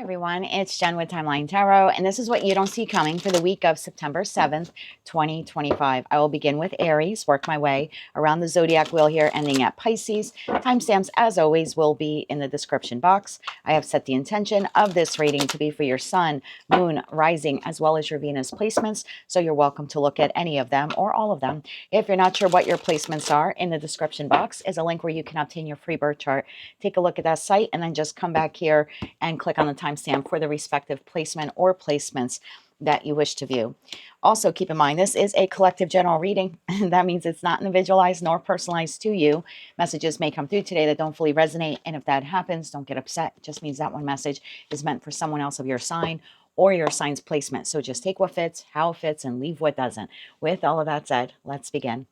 everyone, it's Jen with Timeline Tarot, and this is what you don't see coming for the week of September 7th, 2025. I will begin with Aries, work my way around the zodiac wheel here, ending at Pisces. Timestamps, as always, will be in the description box. I have set the intention of this reading to be for your sun, moon, rising, as well as your Venus placements, so you're welcome to look at any of them or all of them. If you're not sure what your placements are, in the description box is a link where you can obtain your free birth chart. Take a look at that site and then just come back here and click on the timestamp for the respective placement or placements that you wish to view. Also, keep in mind, this is a collective general reading. That means it's not individualized nor personalized to you. Messages may come through today that don't fully resonate, and if that happens, don't get upset. It just means that one message is meant for someone else of your sign or your sign's placement. So just take what fits, how it fits, and leave what doesn't. With all of that said, let's begin.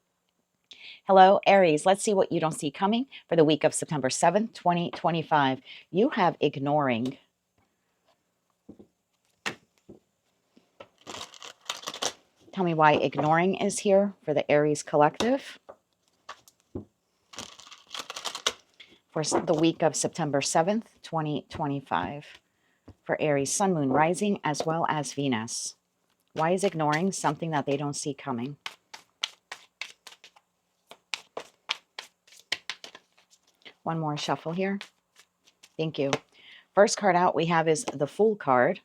Hello, Aries. Let's see what you don't see coming for the week of September 7th, 2025. You have ignoring. Tell me why ignoring is here for the Aries collective for the week of September 7th, 2025 for Aries, Sun, Moon, Rising, as well as Venus. Why is ignoring something that they don't see coming? One more shuffle here. Thank you. First card out we have is the Fool card,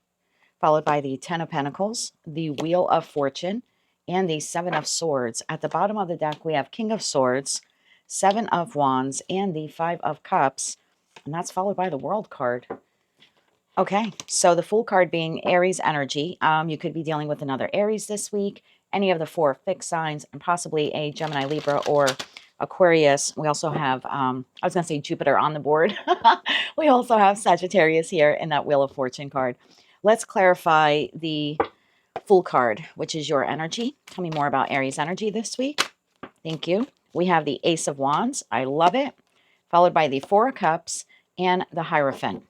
followed by the Ten of Pentacles, the Wheel of Fortune, and the Seven of Swords. At the bottom of the deck, we have King of Swords, Seven of Wands, and the Five of Cups, and that's followed by the World card. Okay, so the Fool card being Aries energy. You could be dealing with another Aries this week, any of the four fixed signs, and possibly a Gemini, Libra, or Aquarius. We also have, I was going to say Jupiter on the board. We also have Sagittarius here in that Wheel of Fortune card. Let's clarify the Fool card, which is your energy. Tell me more about Aries energy this week. Thank you. We have the Ace of Wands. I love it. Followed by the Four of Cups and the Hierophant.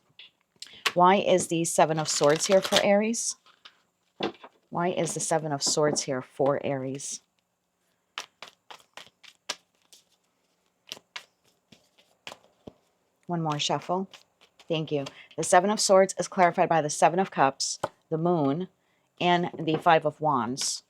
Why is the Seven of Swords here for Aries? Why is the Seven of Swords here for Aries? One more shuffle. Thank you. The Seven of Swords is clarified by the Seven of Cups, the Moon, and the Five of Wands.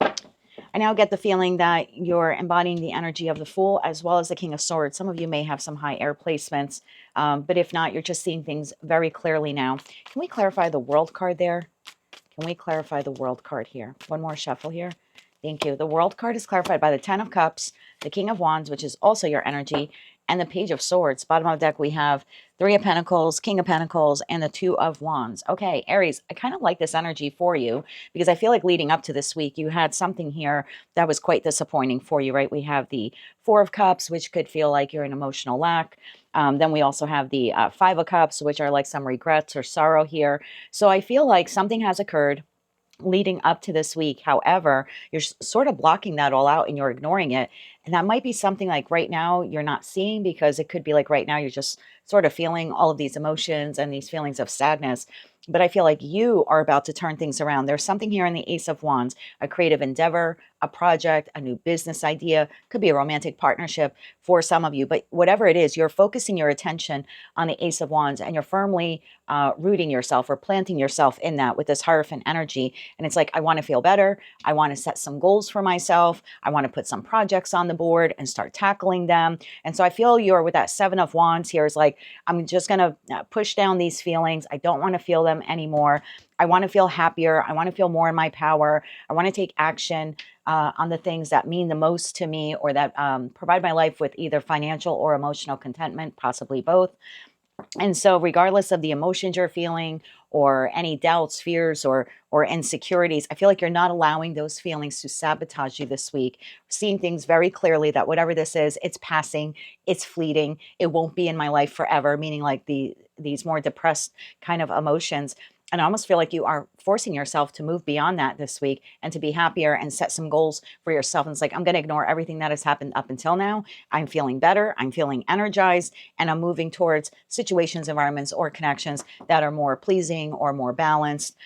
I now get the feeling that you're embodying the energy of the Fool as well as the King of Swords. Some of you may have some high air placements, but if not, you're just seeing things very clearly now. Can we clarify the World card there? Can we clarify the World card here? One more shuffle here. Thank you. The World card is clarified by the Ten of Cups, the King of Wands, which is also your energy, and the Page of Swords. Bottom of the deck, we have Three of Pentacles, King of Pentacles, and the Two of Wands. Okay, Aries, I kind of like this energy for you because I feel like leading up to this week, you had something here that was quite disappointing for you, right? We have the Four of Cups, which could feel like you're in emotional lack. Then we also have the Five of Cups, which are like some regrets or sorrow here. So I feel like something has occurred leading up to this week. However, you're sort of blocking that all out and you're ignoring it. And that might be something like right now you're not seeing, because it could be like right now you're just sort of feeling all of these emotions and these feelings of sadness. But I feel like you are about to turn things around. There's something here in the Ace of Wands, a creative endeavor, a project, a new business idea, could be a romantic partnership for some of you. But whatever it is, you're focusing your attention on the Ace of Wands and you're firmly rooting yourself or planting yourself in that with this Hierophant energy. And it's like, I want to feel better. I want to set some goals for myself. I want to put some projects on the board and start tackling them. And so I feel you're with that Seven of Wands here is like, I'm just going to push down these feelings. I don't want to feel them anymore. I want to feel happier. I want to feel more in my power. I want to take action on the things that mean the most to me or that provide my life with either financial or emotional contentment, possibly both. And so regardless of the emotions you're feeling or any doubts, fears, or insecurities, I feel like you're not allowing those feelings to sabotage you this week. Seeing things very clearly that whatever this is, it's passing, it's fleeting, it won't be in my life forever, meaning like these more depressed kind of emotions. And I almost feel like you are forcing yourself to move beyond that this week and to be happier and set some goals for yourself. And it's like, I'm going to ignore everything that has happened up until now. I'm feeling better. I'm feeling energized. And I'm moving towards situations, environments, or connections that are more pleasing or more balanced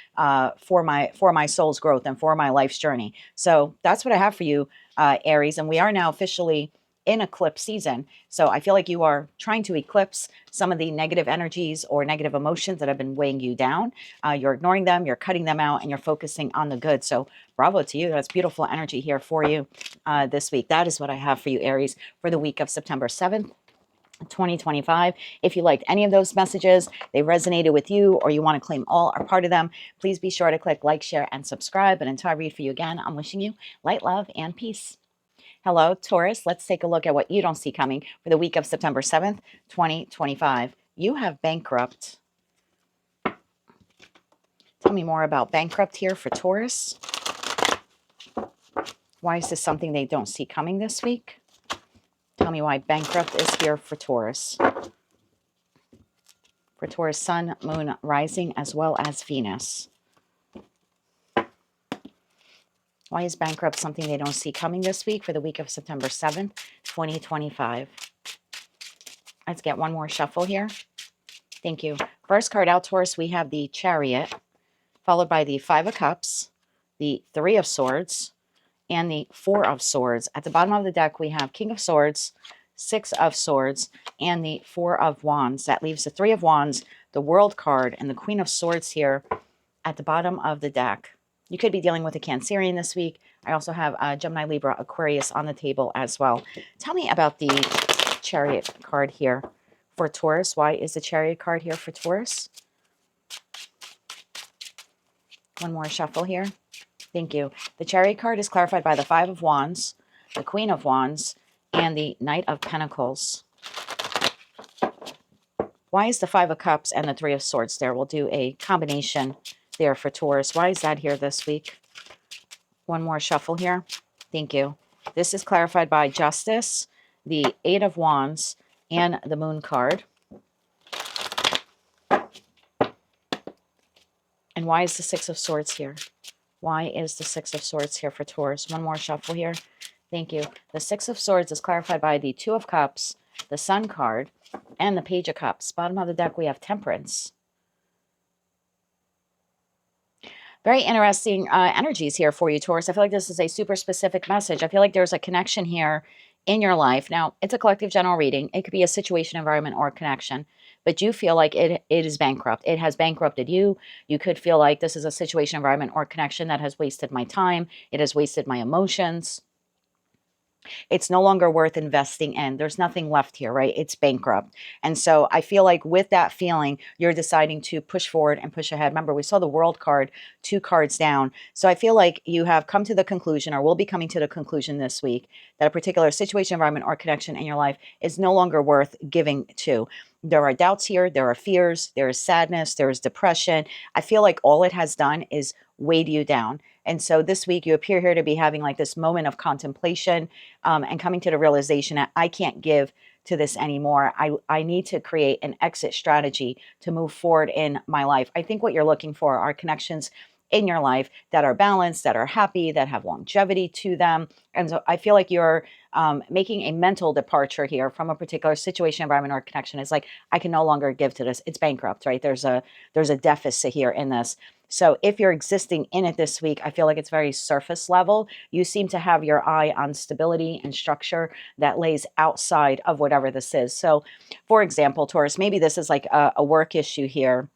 for my soul's growth and for my life's journey. So that's what I have for you, Aries. And we are now officially in eclipse season. So I feel like you are trying to eclipse some of the negative energies or negative emotions that have been weighing you down. You're ignoring them, you're cutting them out, and you're focusing on the good. So bravo to you. That's beautiful energy here for you this week. That is what I have for you, Aries, for the week of September 7th. 2025. If you liked any of those messages, they resonated with you, or you want to claim all or part of them, please be sure to click like, share, and subscribe. And until I read for you again, I'm wishing you light, love, and peace. Hello, Taurus. Let's take a look at what you don't see coming for the week of September 7th, 2025. You have bankrupt. Tell me more about bankrupt here for Taurus. Why is this something they don't see coming this week? Tell me why bankrupt is here for Taurus. For Taurus, Sun, Moon, Rising, as well as Venus. Why is bankrupt something they don't see coming this week for the week of September 7th, 2025? Let's get one more shuffle here. Thank you. First card out, Taurus, we have the Chariot, followed by the Five of Cups, the Three of Swords, and the Four of Swords. At the bottom of the deck, we have King of Swords, Six of Swords, and the Four of Wands. That leaves the Three of Wands, the World card, and the Queen of Swords here at the bottom of the deck. You could be dealing with a Cancerian this week. I also have Gemini, Libra, Aquarius on the table as well. Tell me about the Chariot card here for Taurus. Why is the Chariot card here for Taurus? One more shuffle here. Thank you. The Chariot card is clarified by the Five of Wands, the Queen of Wands, and the Knight of Pentacles. Why is the Five of Cups and the Three of Swords there? We'll do a combination there for Taurus. Why is that here this week? One more shuffle here. Thank you. This is clarified by Justice, the Eight of Wands, and the Moon card. And why is the Six of Swords here? Why is the Six of Swords here for Taurus? One more shuffle here. Thank you. The Six of Swords is clarified by the Two of Cups, the Sun card, and the Page of Cups. Bottom of the deck, we have Temperance. Very interesting energies here for you, Taurus. I feel like this is a super specific message. I feel like there's a connection here in your life. Now, it's a collective general reading. It could be a situation, environment, or a connection. But you feel like it is bankrupt. It has bankrupted you. You could feel like this is a situation, environment, or connection that has wasted my time. It has wasted my emotions. It's no longer worth investing in. There's nothing left here, right? It's bankrupt. And so I feel like with that feeling, you're deciding to push forward and push ahead. Remember, we saw the World card 2 cards down. So I feel like you have come to the conclusion, or will be coming to the conclusion this week, that a particular situation, environment, or connection in your life is no longer worth giving to. There are doubts here. There are fears. There is sadness. There is depression. I feel like all it has done is weighed you down. And so this week you appear here to be having like this moment of contemplation and coming to the realization that I can't give to this anymore. I need to create an exit strategy to move forward in my life. I think what you're looking for are connections in your life that are balanced, that are happy, that have longevity to them. And so I feel like you're making a mental departure here from a particular situation, environment, or connection. It's like, I can no longer give to this. It's bankrupt, right? There's a deficit here in this. So if you're existing in it this week, I feel like it's very surface level. You seem to have your eye on stability and structure that lays outside of whatever this is. So for example, Taurus, maybe this is like a work issue here.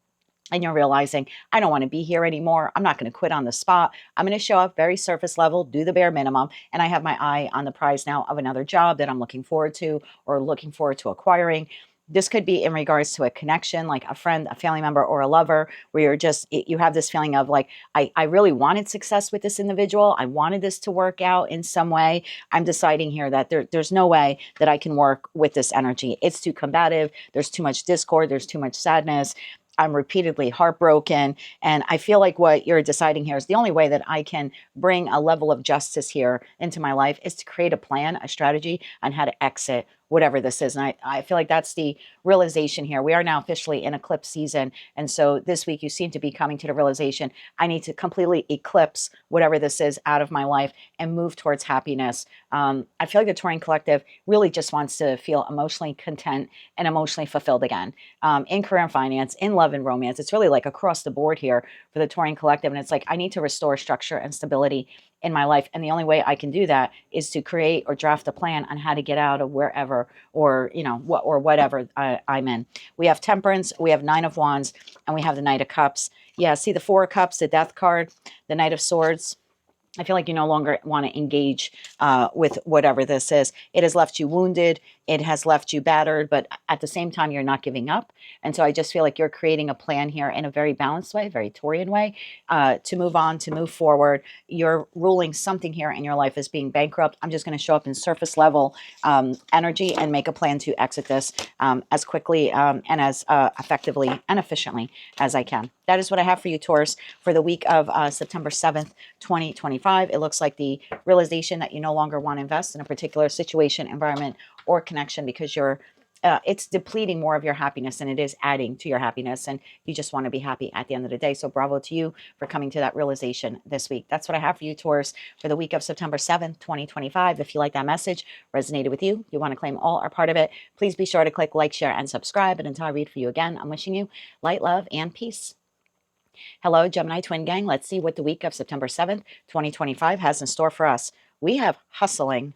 And you're realizing, I don't want to be here anymore. I'm not going to quit on the spot. I'm going to show up very surface level, do the bare minimum. And I have my eye on the prize now of another job that I'm looking forward to or looking forward to acquiring. This could be in regards to a connection, like a friend, a family member, or a lover, where you're just, you have this feeling of like, I really wanted success with this individual. I wanted this to work out in some way. I'm deciding here that there's no way that I can work with this energy. It's too combative. There's too much discord. There's too much sadness. I'm repeatedly heartbroken. And I feel like what you're deciding here is the only way that I can bring a level of justice here into my life is to create a plan, a strategy on how to exit whatever this is. And I feel like that's the realization here. We are now officially in eclipse season. And so this week you seem to be coming to the realization, I need to completely eclipse whatever this is out of my life and move towards happiness. I feel like the Taurian collective really just wants to feel emotionally content and emotionally fulfilled again. In career and finance, in love and romance. It's really like across the board here for the Taurian collective. And it's like, I need to restore structure and stability in my life. And the only way I can do that is to create or draft a plan on how to get out of wherever or, whatever I'm in. We have Temperance, we have Nine of Wands, and we have the Knight of Cups. Yeah, see the Four of Cups, the Death card, the Knight of Swords. I feel like you no longer want to engage with whatever this is. It has left you wounded. It has left you battered, but at the same time, you're not giving up. And so I just feel like you're creating a plan here in a very balanced way, very Taurian way, to move on, to move forward. You're ruling something here in your life as being bankrupt. I'm just going to show up in surface level energy and make a plan to exit this as quickly and as effectively and efficiently as I can. That is what I have for you, Taurus, for the week of September 7th, 2025. It looks like the realization that you no longer want to invest in a particular situation, environment, or connection because it's depleting more of your happiness than it is adding to your happiness. And you just want to be happy at the end of the day. So bravo to you for coming to that realization this week. That's what I have for you, Taurus, for the week of September 7th, 2025. If you like that message, resonated with you, you want to claim all or part of it, please be sure to click like, share, and subscribe. And until I read for you again, I'm wishing you light, love, and peace. Hello, Gemini Twin Gang. Let's see what the week of September 7th, 2025 has in store for us. We have hustling,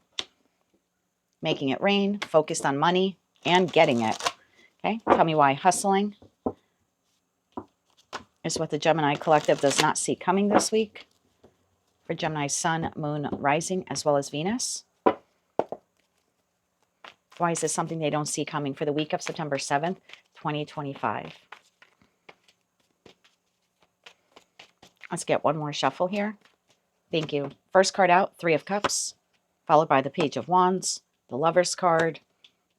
making it rain, focused on money, and getting it. Okay, tell me why hustling is what the Gemini Collective does not see coming this week for Gemini Sun, Moon, Rising, as well as Venus. Why is this something they don't see coming for the week of September 7th, 2025? Let's get one more shuffle here. Thank you. First card out, Three of Cups, followed by the Page of Wands, the Lover's card,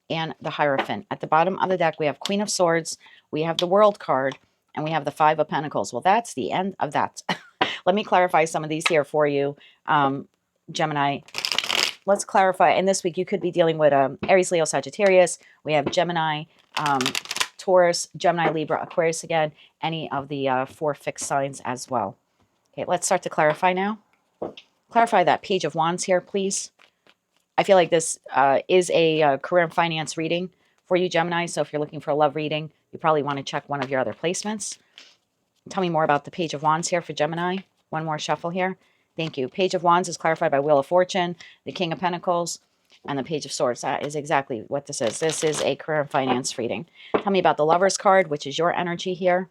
and the Hierophant. At the bottom of the deck, we have Queen of Swords, we have the World card, and we have the Five of Pentacles. Well, that's the end of that. Let me clarify some of these here for you, Gemini. Let's clarify. And this week, you could be dealing with Aries, Leo, Sagittarius. We have Gemini, Taurus, Gemini, Libra, Aquarius again, any of the 4 fixed signs as well. Okay, let's start to clarify now. Clarify that Page of Wands here, please. I feel like this is a career and finance reading for you, Gemini. So if you're looking for a love reading, you probably want to check one of your other placements. Tell me more about the Page of Wands here for Gemini. One more shuffle here. Thank you. Page of Wands is clarified by Wheel of Fortune, the King of Pentacles, and the Page of Swords. That is exactly what this is. This is a career and finance reading. Tell me about the Lover's card, which is your energy here.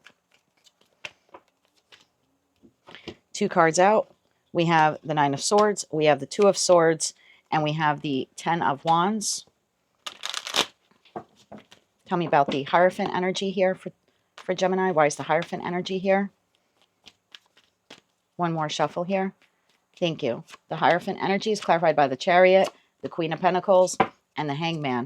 2 cards out. We have the Nine of Swords, we have the Two of Swords, and we have the 10 of Wands. Tell me about the Hierophant energy here for Gemini. Why is the Hierophant energy here? One more shuffle here. Thank you. The Hierophant energy is clarified by the Chariot, the Queen of Pentacles, and the Hangman.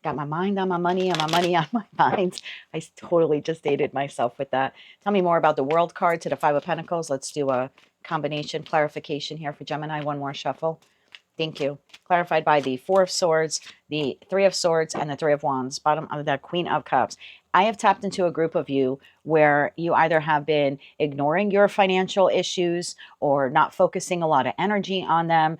Got my mind on my money and my money on my mind. I totally just dated myself with that. Tell me more about the World card to the Five of Pentacles. Let's do a combination clarification here for Gemini. One more shuffle. Thank you. Clarified by the Four of Swords, the Three of Swords, and the Three of Wands. Bottom of the Queen of Cups. I have tapped into a group of you where you either have been ignoring your financial issues or not focusing a lot of energy on them.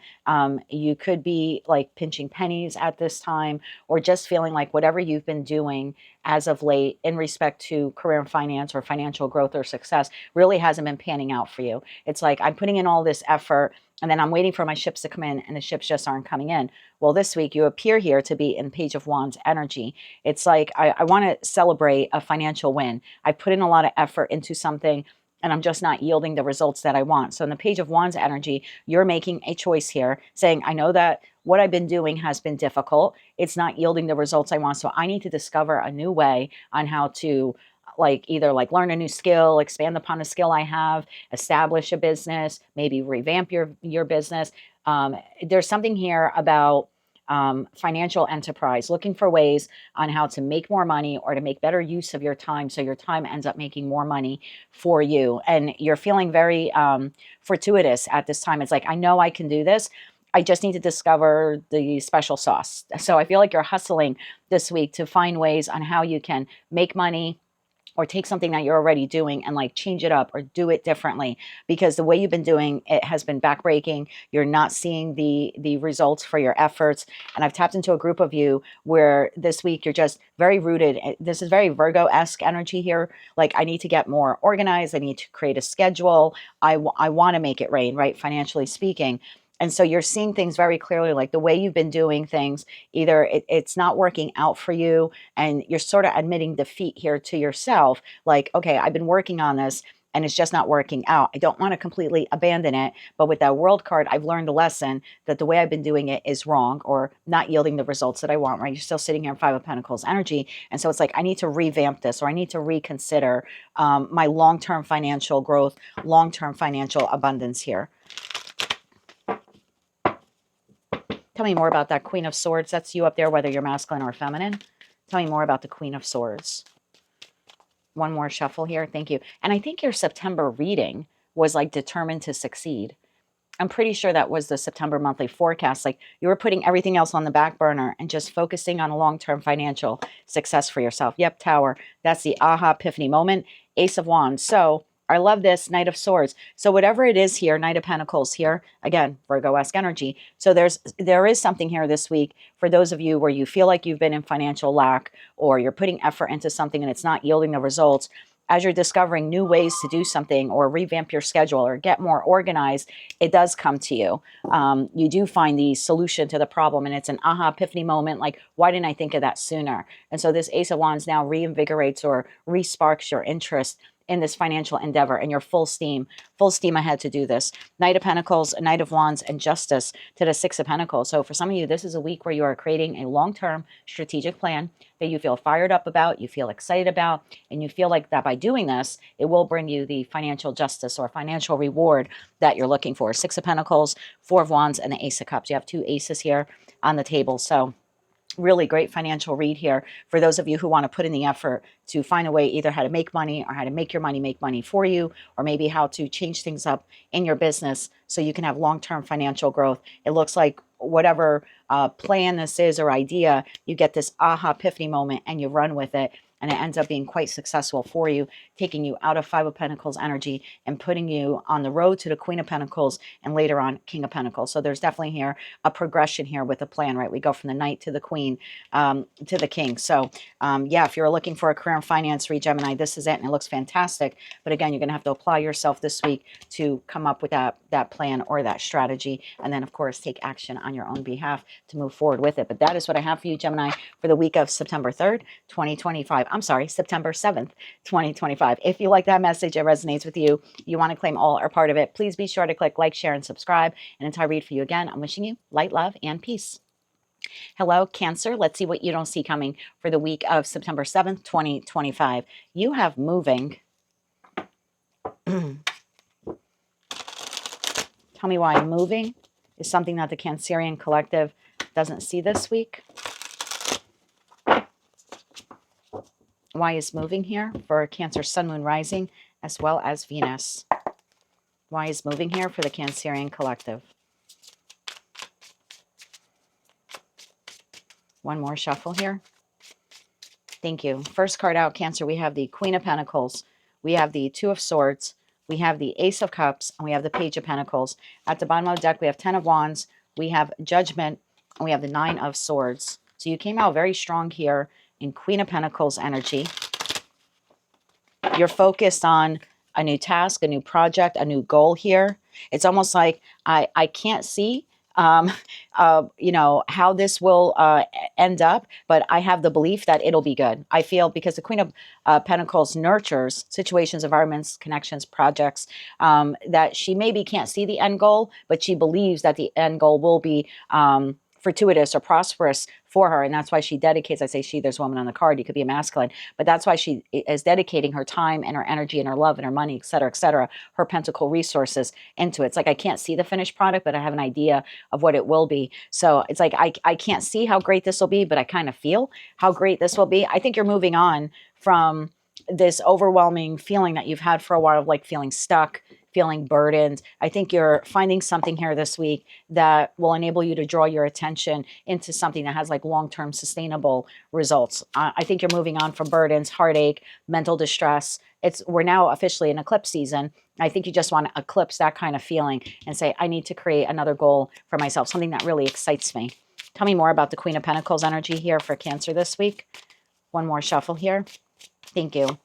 You could be like pinching pennies at this time, or just feeling like whatever you've been doing as of late in respect to career and finance or financial growth or success really hasn't been panning out for you. It's like I'm putting in all this effort and then I'm waiting for my ships to come in and the ships just aren't coming in. Well, this week you appear here to be in Page of Wands energy. It's like I want to celebrate a financial win. I put in a lot of effort into something and I'm just not yielding the results that I want. So in the Page of Wands energy, you're making a choice here saying, I know that what I've been doing has been difficult. It's not yielding the results I want. So I need to discover a new way on how to either learn a new skill, expand upon a skill I have, establish a business, maybe revamp your business. There's something here about financial enterprise, looking for ways on how to make more money or to make better use of your time so your time ends up making more money for you. And you're feeling very fortuitous at this time. It's like, I know I can do this. I just need to discover the special sauce. So I feel like you're hustling this week to find ways on how you can make money, or take something that you're already doing and like change it up or do it differently, because the way you've been doing it has been backbreaking. You're not seeing the results for your efforts. And I've tapped into a group of you where this week you're just very rooted. This is very Virgo-esque energy here. Like, I need to get more organized. I need to create a schedule. I want to make it rain, right? Financially speaking. And so you're seeing things very clearly, like the way you've been doing things, either it's not working out for you and you're sort of admitting defeat here to yourself. Like, okay, I've been working on this and it's just not working out. I don't want to completely abandon it. But with that World card, I've learned a lesson that the way I've been doing it is wrong or not yielding the results that I want, right? You're still sitting here in Five of Pentacles energy. And so it's like, I need to revamp this, or I need to reconsider my long-term financial growth, long-term financial abundance here. Tell me more about that Queen of Swords. That's you up there, whether you're masculine or feminine. Tell me more about the Queen of Swords. One more shuffle here. Thank you. And I think your September reading was like determined to succeed. I'm pretty sure that was the September monthly forecast. Like, you were putting everything else on the back burner and just focusing on a long-term financial success for yourself. Yep, Tower. That's the aha epiphany moment. Ace of Wands. So I love this, Knight of Swords. So whatever it is here, Knight of Pentacles here, again, Virgo-esque energy. So there is something here this week for those of you where you feel like you've been in financial lack, or you're putting effort into something and it's not yielding the results. As you're discovering new ways to do something or revamp your schedule or get more organized, it does come to you. You do find the solution to the problem, and it's an aha epiphany moment. Like, why didn't I think of that sooner? And so this Ace of Wands now reinvigorates or re-sparks your interest in this financial endeavor, and you're full steam ahead to do this. Knight of Pentacles, Knight of Wands, and Justice to the Six of Pentacles. So for some of you, this is a week where you are creating a long-term strategic plan that you feel fired up about, you feel excited about, and you feel like that by doing this, it will bring you the financial justice or financial reward that you're looking for. Six of Pentacles, Four of Wands, and the Ace of Cups. You have two aces here on the table. So really great financial read here for those of you who want to put in the effort to find a way either how to make money or how to make your money make money for you, or maybe how to change things up in your business so you can have long-term financial growth. It looks like whatever plan this is or idea, you get this aha epiphany moment and you run with it. And it ends up being quite successful for you, taking you out of Five of Pentacles energy and putting you on the road to the Queen of Pentacles and later on King of Pentacles. So there's definitely here a progression here with a plan, right? We go from the Knight to the Queen to the King. So yeah, if you're looking for a career in finance, read Gemini, this is it. And it looks fantastic. But again, you're going to have to apply yourself this week to come up with that plan or that strategy. And then, of course, take action on your own behalf to move forward with it. But that is what I have for you, Gemini, for the week of September 3rd, 2025. I'm sorry, September 7th, 2025. If you like that message, it resonates with you, you want to claim all or part of it, please be sure to click like, share, and subscribe. And until I read for you again, I'm wishing you light, love, and peace. Hello, Cancer. Let's see what you don't see coming for the week of September 7th, 2025. You have moving. Tell me why moving is something that the Cancerian collective doesn't see this week. Why is moving here for Cancer, Sun, Moon, Rising, as well as Venus? Why is moving here for the Cancerian collective? One more shuffle here. Thank you. First card out, Cancer, we have the Queen of Pentacles. We have the Two of Swords. We have the Ace of Cups. And we have the Page of Pentacles. At the bottom of the deck, we have Ten of Wands. We have Judgment. And we have the Nine of Swords. So you came out very strong here in Queen of Pentacles energy. You're focused on a new task, a new project, a new goal here. It's almost like I can't see you know, how this will end up, but I have the belief that it'll be good. I feel because the Queen of Pentacles nurtures situations, environments, connections, projects, that she maybe can't see the end goal, but she believes that the end goal will be fortuitous or prosperous for her. And that's why she dedicates, I say she, there's a woman on the card, you could be a masculine, but that's why she is dedicating her time and her energy and her love and her money, et cetera, her pentacle resources into it. It's like, I can't see the finished product, but I have an idea of what it will be. So it's like, I can't see how great this will be, but I kind of feel how great this will be. I think you're moving on from this overwhelming feeling that you've had for a while of like feeling stuck, feeling burdened. I think you're finding something here this week that will enable you to draw your attention into something that has like long-term sustainable results. I think you're moving on from burdens, heartache, mental distress. We're now officially in eclipse season. I think you just want to eclipse that kind of feeling and say, I need to create another goal for myself, something that really excites me. Tell me more about the Queen of Pentacles energy here for Cancer this week. One more shuffle here. Thank you.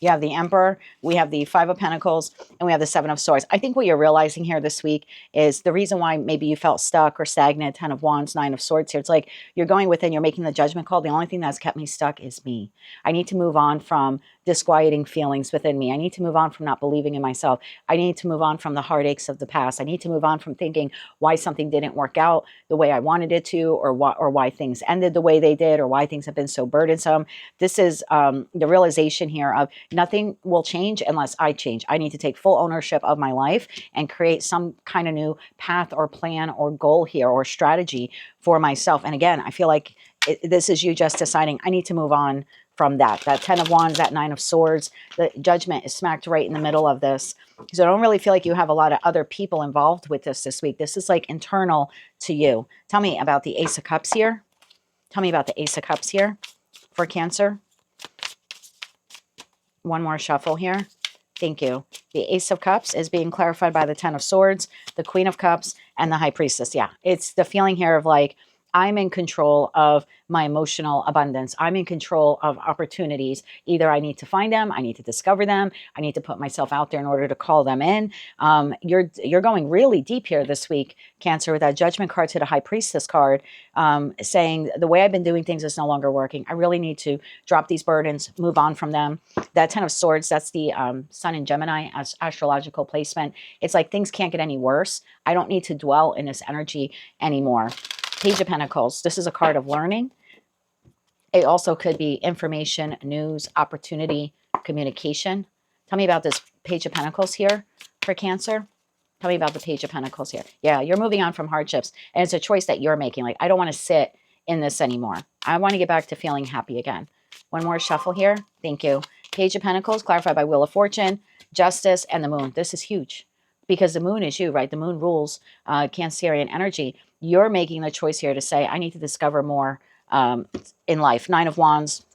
You have the Emperor, we have the Five of Pentacles, and we have the Seven of Swords. I think what you're realizing here this week is the reason why maybe you felt stuck or stagnant, Ten of Wands, Nine of Swords here. It's like you're going within, you're making the judgment call. The only thing that's kept me stuck is me. I need to move on from disquieting feelings within me. I need to move on from not believing in myself. I need to move on from the heartaches of the past. I need to move on from thinking why something didn't work out the way I wanted it to, or why things ended the way they did, or why things have been so burdensome. This is the realization here of nothing will change unless I change. I need to take full ownership of my life and create some kind of new path or plan or goal here or strategy for myself. And again, I feel like this is you just deciding I need to move on from that. That Ten of Wands, that Nine of Swords, the Judgment is smacked right in the middle of this. So I don't really feel like you have a lot of other people involved with this week. This is like internal to you. Tell me about the Ace of Cups here. Tell me about the Ace of Cups here for Cancer. One more shuffle here. Thank you. The Ace of Cups is being clarified by the Ten of Swords, the Queen of Cups, and the High Priestess. Yeah, it's the feeling here of like, I'm in control of my emotional abundance. I'm in control of opportunities. Either I need to find them, I need to discover them, I need to put myself out there in order to call them in. You're going really deep here this week, Cancer, with that Judgment card to the High Priestess card, saying the way I've been doing things is no longer working. I really need to drop these burdens, move on from them. That Ten of Swords, that's the Sun in Gemini as astrological placement. It's like things can't get any worse. I don't need to dwell in this energy anymore. Page of Pentacles. This is a card of learning. It also could be information, news, opportunity, communication. Tell me about this Page of Pentacles here for Cancer. Tell me about the Page of Pentacles here. Yeah, you're moving on from hardships, and it's a choice that you're making. Like, I don't want to sit in this anymore. I want to get back to feeling happy again. One more shuffle here. Thank you. Page of Pentacles, clarified by Wheel of Fortune, Justice, and the Moon. This is huge because the Moon is you, right? The Moon rules Cancerian energy. You're making the choice here to say, I need to discover more in life. Nine of Wands,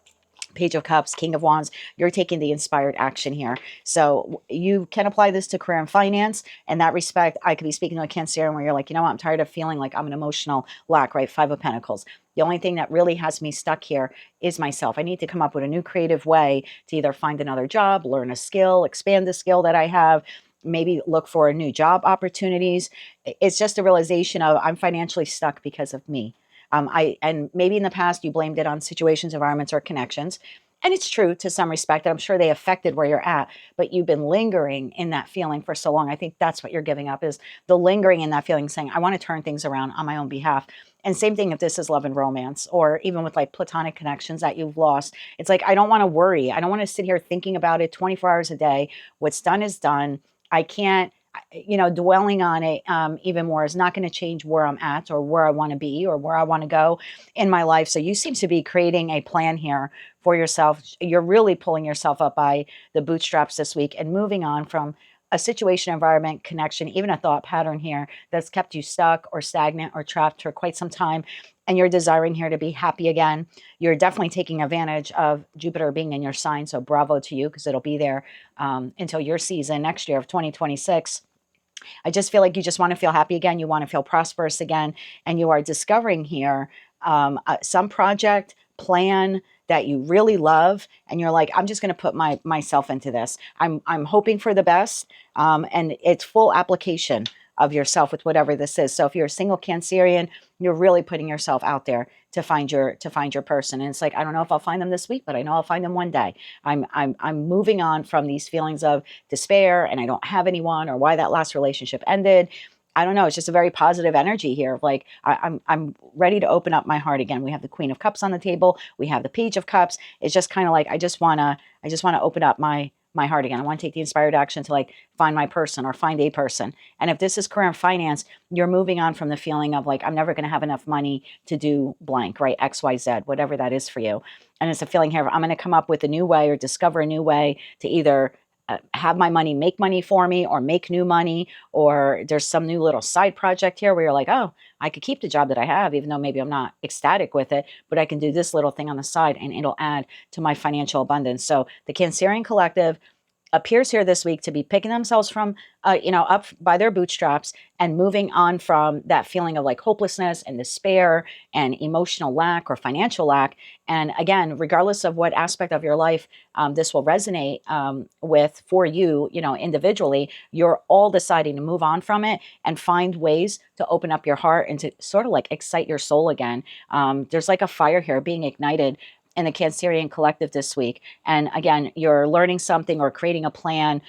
Page of Cups, King of Wands. You're taking the inspired action here. So you can apply this to career and finance. In that respect, I could be speaking to a Cancerian where you're like, you know what, I'm tired of feeling like I'm an emotional lack, right? Five of Pentacles. The only thing that really has me stuck here is myself. I need to come up with a new creative way to either find another job, learn a skill, expand the skill that I have, maybe look for new job opportunities. It's just a realization of I'm financially stuck because of me. And maybe in the past you blamed it on situations, environments, or connections. And it's true to some respect. I'm sure they affected where you're at, but you've been lingering in that feeling for so long. I think that's what you're giving up, is the lingering in that feeling, saying, I want to turn things around on my own behalf. And same thing if this is love and romance, or even with like platonic connections that you've lost. It's like, I don't want to worry. I don't want to sit here thinking about it 24 hours a day. What's done is done. I can't, dwelling on it even more is not going to change where I'm at or where I want to be or where I want to go in my life. So you seem to be creating a plan here for yourself. You're really pulling yourself up by the bootstraps this week and moving on from a situation, environment, connection, even a thought pattern here that's kept you stuck or stagnant or trapped for quite some time. And you're desiring here to be happy again. You're definitely taking advantage of Jupiter being in your sign. So bravo to you, because it'll be there until your season next year of 2026. I just feel like you just want to feel happy again. You want to feel prosperous again. And you are discovering here some project, plan that you really love. And you're like, I'm just going to put myself into this. I'm hoping for the best. And it's full application of yourself with whatever this is. So if you're a single Cancerian, you're really putting yourself out there to find your person. And it's like, I don't know if I'll find them this week, but I know I'll find them one day. I'm moving on from these feelings of despair and I don't have anyone, or why that last relationship ended. I don't know. It's just a very positive energy here. Like I'm ready to open up my heart again. We have the Queen of Cups on the table. We have the Page of Cups. It's just kind of like, I just want to open up my heart again. I want to take the inspired action to like find my person or find a person. And if this is career and finance, you're moving on from the feeling of like, I'm never going to have enough money to do blank, right? X, Y, Z, whatever that is for you. And it's a feeling here of, I'm going to come up with a new way or discover a new way to either have my money make money for me, or make new money, or there's some new little side project here where you're like, oh, I could keep the job that I have, even though maybe I'm not ecstatic with it, but I can do this little thing on the side and it'll add to my financial abundance. So the Cancerian collective appears here this week to be picking themselves from, up by their bootstraps and moving on from that feeling of like hopelessness and despair and emotional lack or financial lack. And again, regardless of what aspect of your life this will resonate with for you, individually, you're all deciding to move on from it and find ways to open up your heart and to sort of like excite your soul again. There's like a fire here being ignited in the Cancerian collective this week. And again, you're learning something or creating a plan,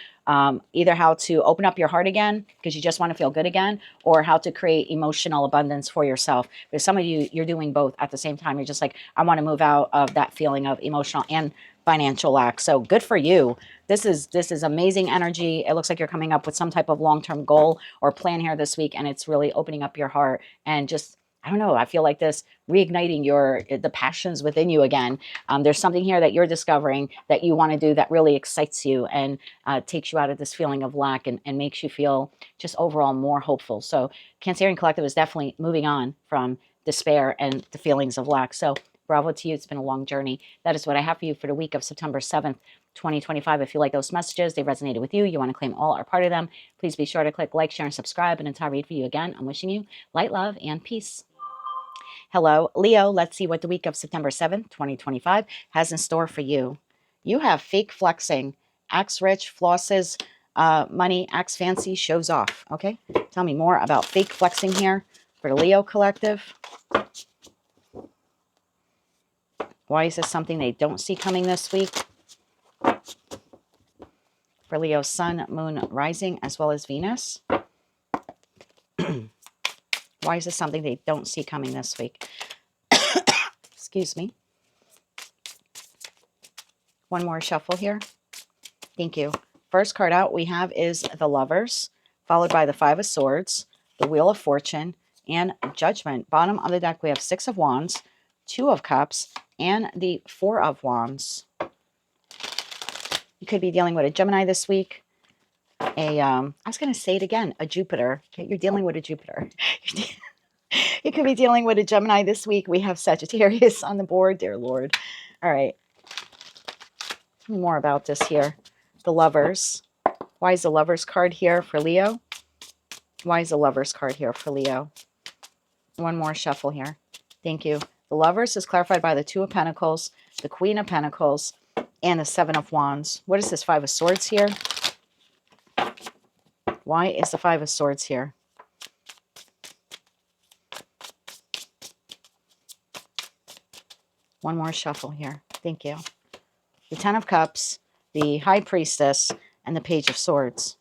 either how to open up your heart again because you just want to feel good again, or how to create emotional abundance for yourself. Because some of you, you're doing both at the same time. You're just like, I want to move out of that feeling of emotional and financial lack. So good for you. This is amazing energy. It looks like you're coming up with some type of long-term goal or plan here this week, and it's really opening up your heart and just, I don't know, I feel like this reigniting the passions within you again. There's something here that you're discovering that you want to do that really excites you and takes you out of this feeling of lack and makes you feel just overall more hopeful. So Cancerian collective is definitely moving on from despair and the feelings of lack. So bravo to you. It's been a long journey. That is what I have for you for the week of September 7th, 2025. If you like those messages, they resonated with you, you want to claim all or part of them, please be sure to click like, share, and subscribe. And until I read for you again, I'm wishing you light, love, and peace. Hello, Leo. Let's see what the week of September 7th, 2025 has in store for you. You have fake flexing, acts rich, flosses, money, acts fancy, shows off. Okay, tell me more about fake flexing here for the Leo collective. Why is this something they don't see coming this week? For Leo, sun, moon, rising, as well as Venus. Why is this something they don't see coming this week? Excuse me. One more shuffle here. Thank you. First card out we have is the Lovers, followed by the Five of Swords, the Wheel of Fortune, and Judgment. Bottom of the deck we have Six of Wands, Two of Cups, and the Four of Wands. You could be dealing with a Gemini this week. I was going to say it again, a Jupiter. Okay, you're dealing with a Jupiter. You could be dealing with a Gemini this week. We have Sagittarius on the board, dear Lord. All right. Tell me more about this here. The Lovers. Why is the Lovers card here for Leo? Why is the Lovers card here for Leo? One more shuffle here. Thank you. The Lovers is clarified by the Two of Pentacles, the Queen of Pentacles, and the Seven of Wands. What is this Five of Swords here? Why is the Five of Swords here? One more shuffle here. Thank you. The Ten of Cups, the High Priestess, and the Page of Swords.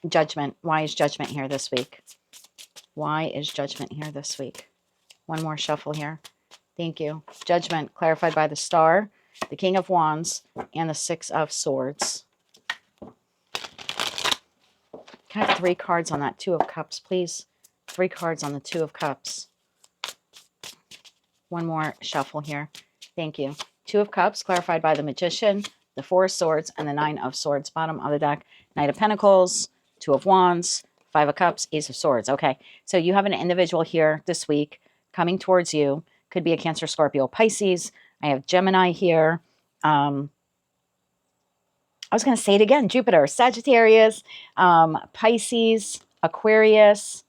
Judgment. Why is Judgment here this week? Why is Judgment here this week? One more shuffle here. Thank you. Judgment clarified by the Star, the King of Wands, and the Six of Swords. Can I have 3 cards on that Two of Cups, please? 3 cards on the Two of Cups. One more shuffle here. Thank you. Two of Cups clarified by the Magician, the Four of Swords, and the Nine of Swords. Bottom of the deck, Knight of Pentacles, Two of Wands, Five of Cups, Ace of Swords. Okay, so you have an individual here this week coming towards you. Could be a Cancer, Scorpio, Pisces. I have Gemini here. I was going to say it again. Jupiter, Sagittarius, Pisces, Aquarius,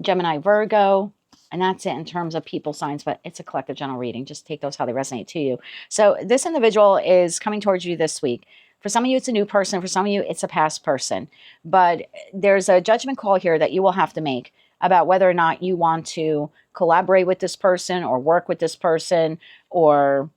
Gemini, Virgo. And that's it in terms of people signs, but it's a collective general reading. Just take those how they resonate to you. So this individual is coming towards you this week. For some of you, it's a new person. For some of you, it's a past person. But there's a judgment call here that you will have to make about whether or not you want to collaborate with this person or work with this person, or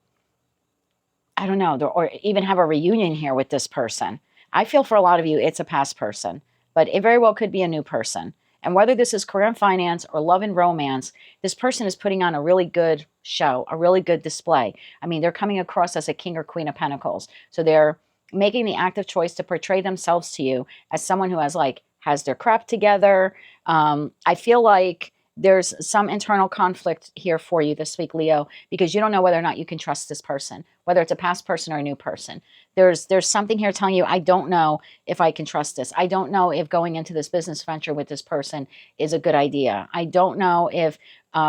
I don't know, or even have a reunion here with this person. I feel for a lot of you, it's a past person, but it very well could be a new person. And whether this is career and finance or love and romance, this person is putting on a really good show, a really good display. I mean, they're coming across as a King or Queen of Pentacles. So they're making the active choice to portray themselves to you as someone who has their crap together. I feel like There's some internal conflict here for you this week, Leo, because you don't know whether or not you can trust this person, whether it's a past person or a new person. There's something here telling you, I don't know if I can trust this. I don't know if going into this business venture with this person is a good idea. I don't know if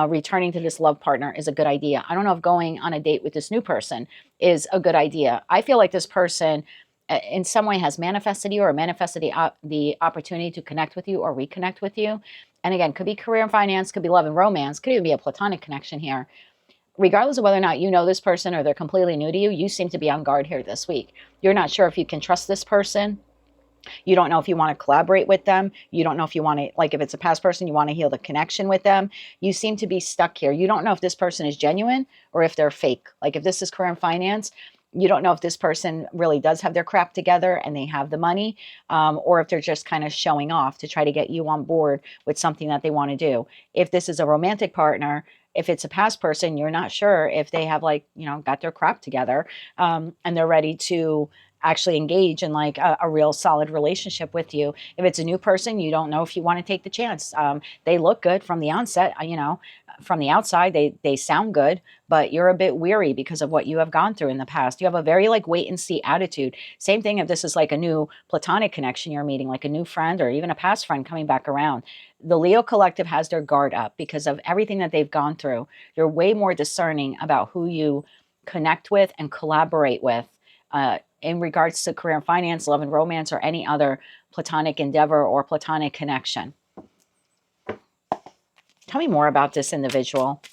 returning to this love partner is a good idea. I don't know if going on a date with this new person is a good idea. I feel like this person in some way has manifested you or manifested the opportunity to connect with you or reconnect with you. And again, could be career and finance, could be love and romance, could even be a platonic connection here. Regardless of whether or not you know this person or they're completely new to you, you seem to be on guard here this week. You're not sure if you can trust this person. You don't know if you want to collaborate with them. You don't know if you want to, like if it's a past person, you want to heal the connection with them. You seem to be stuck here. You don't know if this person is genuine or if they're fake. Like if this is career and finance, you don't know if this person really does have their crap together and they have the money, or if they're just kind of showing off to try to get you on board with something that they want to do. If this is a romantic partner, if it's a past person, you're not sure if they have like, got their crap together, and they're ready to actually engage in like a real solid relationship with you. If it's a new person, you don't know if you want to take the chance. They look good from the onset, from the outside, they sound good, but you're a bit weary because of what you have gone through in the past. You have a very like wait and see attitude. Same thing if this is like a new platonic connection you're meeting, like a new friend or even a past friend coming back around. The Leo collective has their guard up because of everything that they've gone through. You're way more discerning about who you connect with and collaborate with in regards to career and finance, love and romance, or any other platonic endeavor or platonic connection. Tell me more about this individual.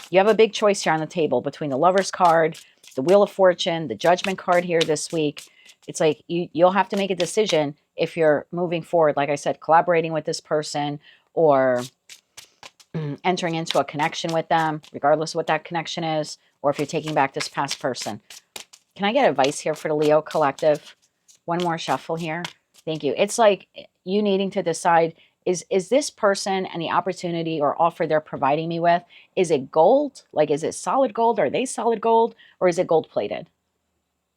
You have a big choice here on the table between the Lover's card, the Wheel of Fortune, the Judgment card here this week. It's like you'll have to make a decision if you're moving forward, like I said, collaborating with this person or entering into a connection with them, regardless of what that connection is, or if you're taking back this past person. Can I get advice here for the Leo collective? One more shuffle here. Thank you. It's like you needing to decide, is this person and the opportunity or offer they're providing me with, is it gold? Like, is it solid gold? Are they solid gold? Or is it gold plated?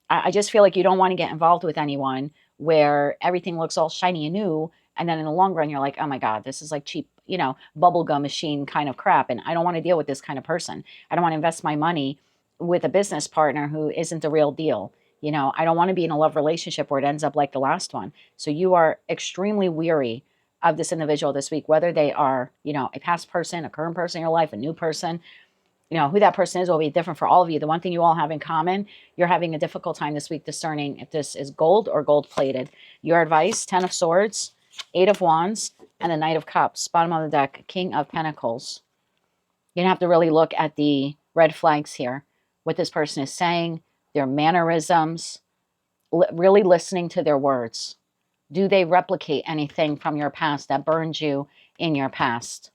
I just feel like you don't want to get involved with anyone where everything looks all shiny and new. And then in the long run, you're like, oh my God, this is like cheap, bubblegum machine kind of crap. And I don't want to deal with this kind of person. I don't want to invest my money with a business partner who isn't the real deal. I don't want to be in a love relationship where it ends up like the last one. So you are extremely weary of this individual this week, whether they are, a past person, a current person in your life, a new person. Who that person is will be different for all of you. The one thing you all have in common, you're having a difficult time this week discerning if this is gold or gold plated. Your advice, 10 of Swords, 8 of Wands, and the Knight of Cups. Bottom of the deck, King of Pentacles. You're going to have to really look at the red flags here. What this person is saying, their mannerisms, really listening to their words. Do they replicate anything from your past that burned you in your past?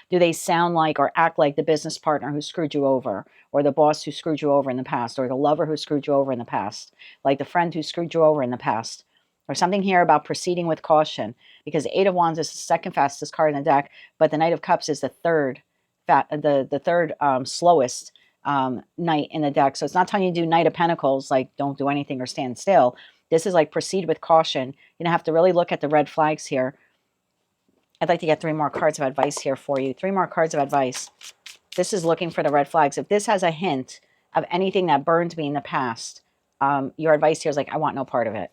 Do they sound like or act like the business partner who screwed you over, or the boss who screwed you over in the past, or the lover who screwed you over in the past, like the friend who screwed you over in the past? Or something here about proceeding with caution, because the 8 of Wands is the second fastest card in the deck, but the Knight of Cups is the third slowest knight in the deck. So it's not telling you to do Knight of Pentacles, like don't do anything or stand still. This is like proceed with caution. You're going to have to really look at the red flags here. I'd like to get 3 more cards of advice here for you. 3 more cards of advice. This is looking for the red flags. If this has a hint of anything that burned me in the past, your advice here is like, I want no part of it.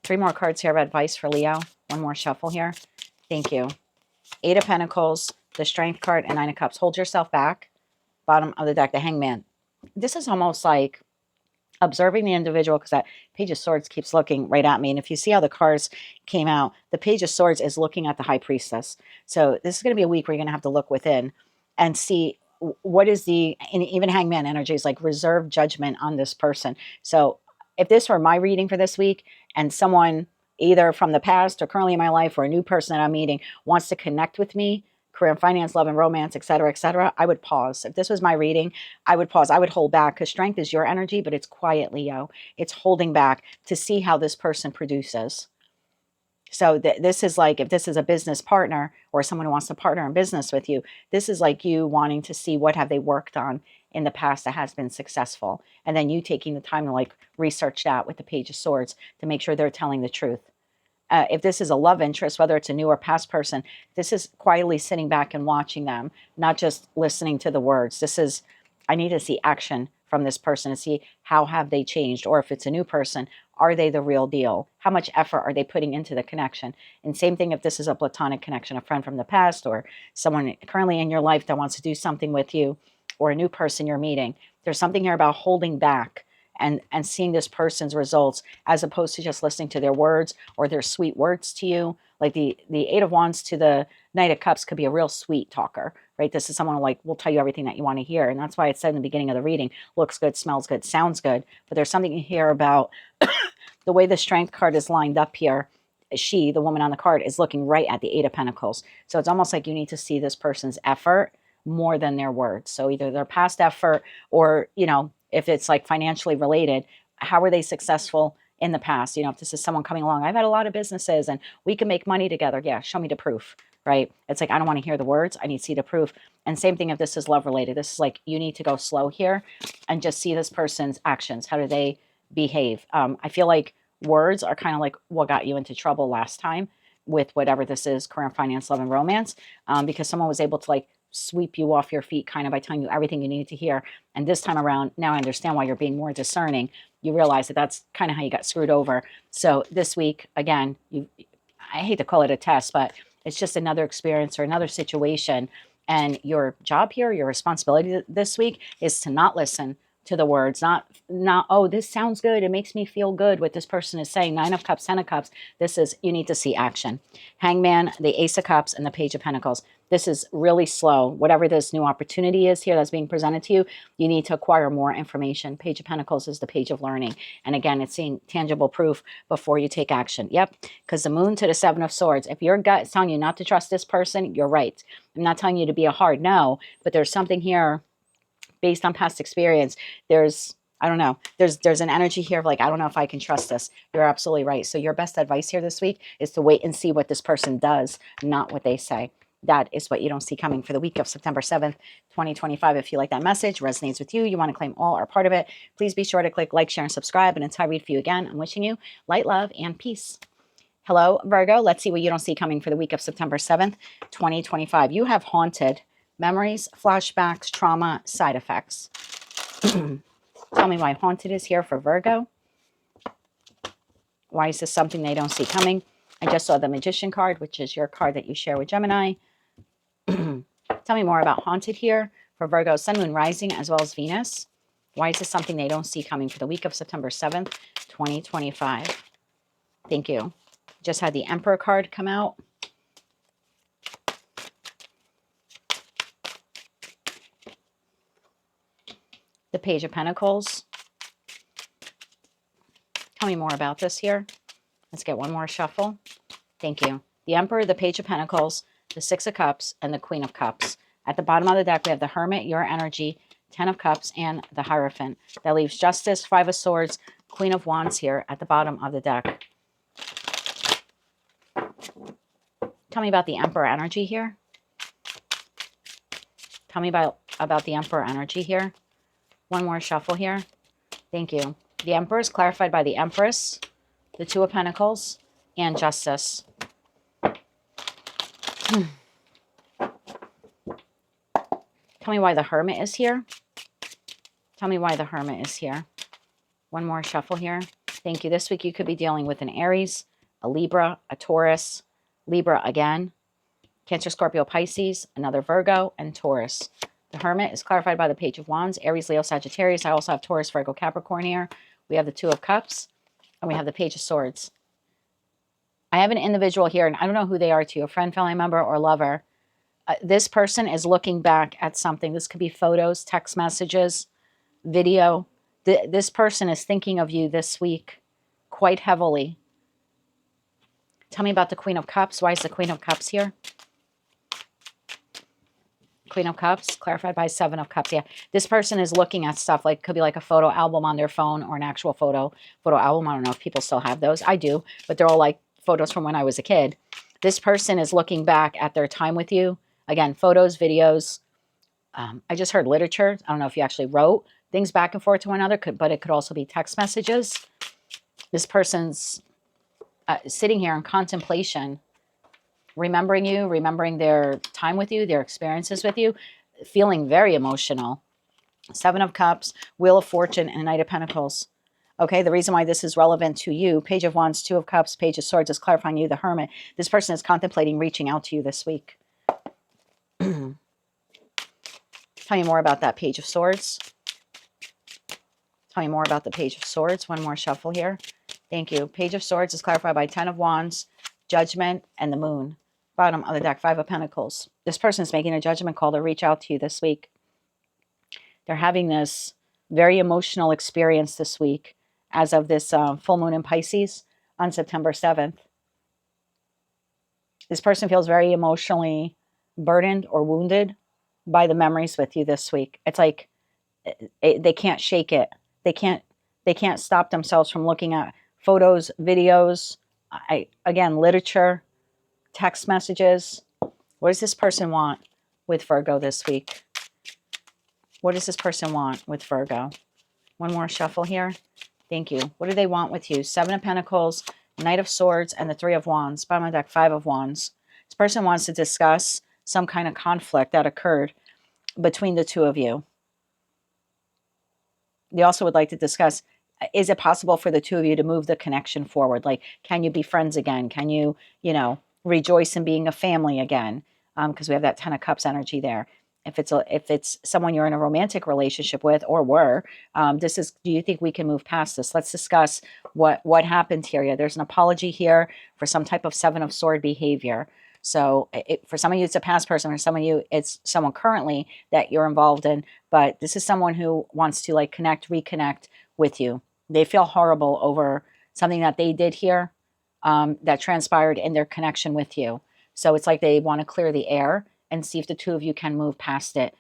3 more cards here of advice for Leo. One more shuffle here. Thank you. 8 of Pentacles, the Strength card, and 9 of Cups. Hold yourself back. Bottom of the deck, the Hangman. This is almost like observing the individual, because that Page of Swords keeps looking right at me. And if you see how the cards came out, the Page of Swords is looking at the High Priestess. So this is going to be a week where you're going to have to look within and see what is and even Hangman energy is like reserve judgment on this person. So if this were my reading for this week and someone either from the past or currently in my life or a new person that I'm meeting wants to connect with me, career and finance, love and romance, etc., I would pause. If this was my reading, I would pause. I would hold back, because strength is your energy, but it's quiet, Leo. It's holding back to see how this person produces. So this is like, if this is a business partner or someone who wants to partner in business with you, this is like you wanting to see what have they worked on in the past that has been successful. And then you taking the time to like research that with the Page of Swords to make sure they're telling the truth. if this is a love interest, whether it's a new or past person, this is quietly sitting back and watching them, not just listening to the words. This is, I need to see action from this person to see how have they changed, or if it's a new person, are they the real deal? How much effort are they putting into the connection? And same thing if this is a platonic connection, a friend from the past, or someone currently in your life that wants to do something with you, or a new person you're meeting. There's something here about holding back and seeing this person's results, as opposed to just listening to their words or their sweet words to you. Like the Eight of Wands to the Knight of Cups could be a real sweet talker, right? This is someone who will tell you everything that you want to hear. And that's why it said in the beginning of the reading, looks good, smells good, sounds good. But there's something here about the way the Strength card is lined up here. She, the woman on the card, is looking right at the Eight of Pentacles. So it's almost like you need to see this person's effort more than their words. So either their past effort, or, if it's like financially related, how are they successful in the past? If this is someone coming along, I've had a lot of businesses and we can make money together. Yeah, show me the proof, right? It's like, I don't want to hear the words. I need to see the proof. And same thing if this is love related. This is like, you need to go slow here and just see this person's actions. How do they behave? I feel like words are kind of like what got you into trouble last time with whatever this is, career, finance, love, and romance, because someone was able to sweep you off your feet kind of by telling you everything you needed to hear. And this time around, now I understand why you're being more discerning. You realize that that's kind of how you got screwed over. So this week, again, I hate to call it a test, but it's just another experience or another situation. And your job here, your responsibility this week is to not listen to the words, not, oh, this sounds good, it makes me feel good what this person is saying. Nine of Cups, Ten of Cups. This is, you need to see action. Hangman, the Ace of Cups, and the Page of Pentacles. This is really slow. Whatever this new opportunity is here that's being presented to you, you need to acquire more information. Page of Pentacles is the page of learning. And again, it's seeing tangible proof before you take action. Yep, because the Moon to the Seven of Swords. If your gut is telling you not to trust this person, you're right. I'm not telling you to be a hard no, but there's something here based on past experience. I don't know, there's an energy here of I don't know if I can trust this. You're absolutely right. So your best advice here this week is to wait and see what this person does, not what they say. That is what you don't see coming for the week of September 7th, 2025. If you like that message, resonates with you, you want to claim all or part of it, please be sure to click like, share, and subscribe. And until I read for you again, I'm wishing you light, love, and peace. Hello, Virgo. Let's see what you don't see coming for the week of September 7th, 2025. You have haunted memories, flashbacks, trauma, side effects. Tell me why haunted is here for Virgo. Why is this something they don't see coming? I just saw the Magician card, which is your card that you share with Gemini. Tell me more about haunted here for Virgo, Sun, Moon, Rising, as well as Venus. Why is this something they don't see coming for the week of September 7th, 2025? Thank you. Just had the Emperor card come out. The Page of Pentacles. Tell me more about this here. Let's get one more shuffle. Thank you. The Emperor, the Page of Pentacles, the Six of Cups, and the Queen of Cups. At the bottom of the deck, we have the Hermit, your energy, Ten of Cups, and the Hierophant. That leaves Justice, Five of Swords, Queen of Wands here at the bottom of the deck. Tell me about the Emperor energy here. Tell me about the Emperor energy here. One more shuffle here. Thank you. The Emperor is clarified by the Empress, the Two of Pentacles, and Justice. Tell me why the Hermit is here. Tell me why the Hermit is here. One more shuffle here. Thank you. This week you could be dealing with an Aries, a Libra, a Taurus, Libra again, Cancer, Scorpio, Pisces, another Virgo, and Taurus. The Hermit is clarified by the Page of Wands, Aries, Leo, Sagittarius. I also have Taurus, Virgo, Capricorn here. We have the Two of Cups, and we have the Page of Swords. I have an individual here, and I don't know who they are to you, a friend, family member, or lover. This person is looking back at something. This could be photos, text messages, video. This person is thinking of you this week quite heavily. Tell me about the Queen of Cups. Why is the Queen of Cups here? Queen of Cups, clarified by Seven of Cups. Yeah, this person is looking at stuff could be like a photo album on their phone or an actual photo album. I don't know if people still have those. I do, but they're all like photos from when I was a kid. This person is looking back at their time with you. Again, photos, videos. I just heard literature. I don't know if you actually wrote things back and forth to one another, but it could also be text messages. This person's sitting here in contemplation, remembering you, remembering their time with you, their experiences with you, feeling very emotional. Seven of Cups, Wheel of Fortune, and Knight of Pentacles. Okay, the reason why this is relevant to you, Page of Wands, Two of Cups, Page of Swords, is clarifying you, the Hermit. This person is contemplating reaching out to you this week. Tell me more about that Page of Swords. Tell me more about the Page of Swords. One more shuffle here. Thank you. Page of Swords is clarified by Ten of Wands, Judgment, and the Moon. Bottom of the deck, Five of Pentacles. This person is making a judgment call to reach out to you this week. They're having this very emotional experience this week as of this full moon in Pisces on September 7th. This person feels very emotionally burdened or wounded by the memories with you this week. It's like they can't shake it. They can't stop themselves from looking at photos, videos, again, literature, text messages. What does this person want with Virgo this week? What does this person want with Virgo? One more shuffle here. Thank you. What do they want with you? Seven of Pentacles, Knight of Swords, and the Three of Wands. Bottom of the deck, Five of Wands. This person wants to discuss some kind of conflict that occurred between the two of you. They also would like to discuss, is it possible for the two of you to move the connection forward? Like, can you be friends again? Can you, rejoice in being a family again? Because we have that Ten of Cups energy there. If it's someone you're in a romantic relationship with or were, do you think we can move past this? Let's discuss what happened here. Yeah, there's an apology here for some type of Seven of Sword behavior. So for some of you, it's a past person. For some of you, it's someone currently that you're involved in. But this is someone who wants to reconnect with you. They feel horrible over something that they did here that transpired in their connection with you. So it's like they want to clear the air and see if the two of you can move past it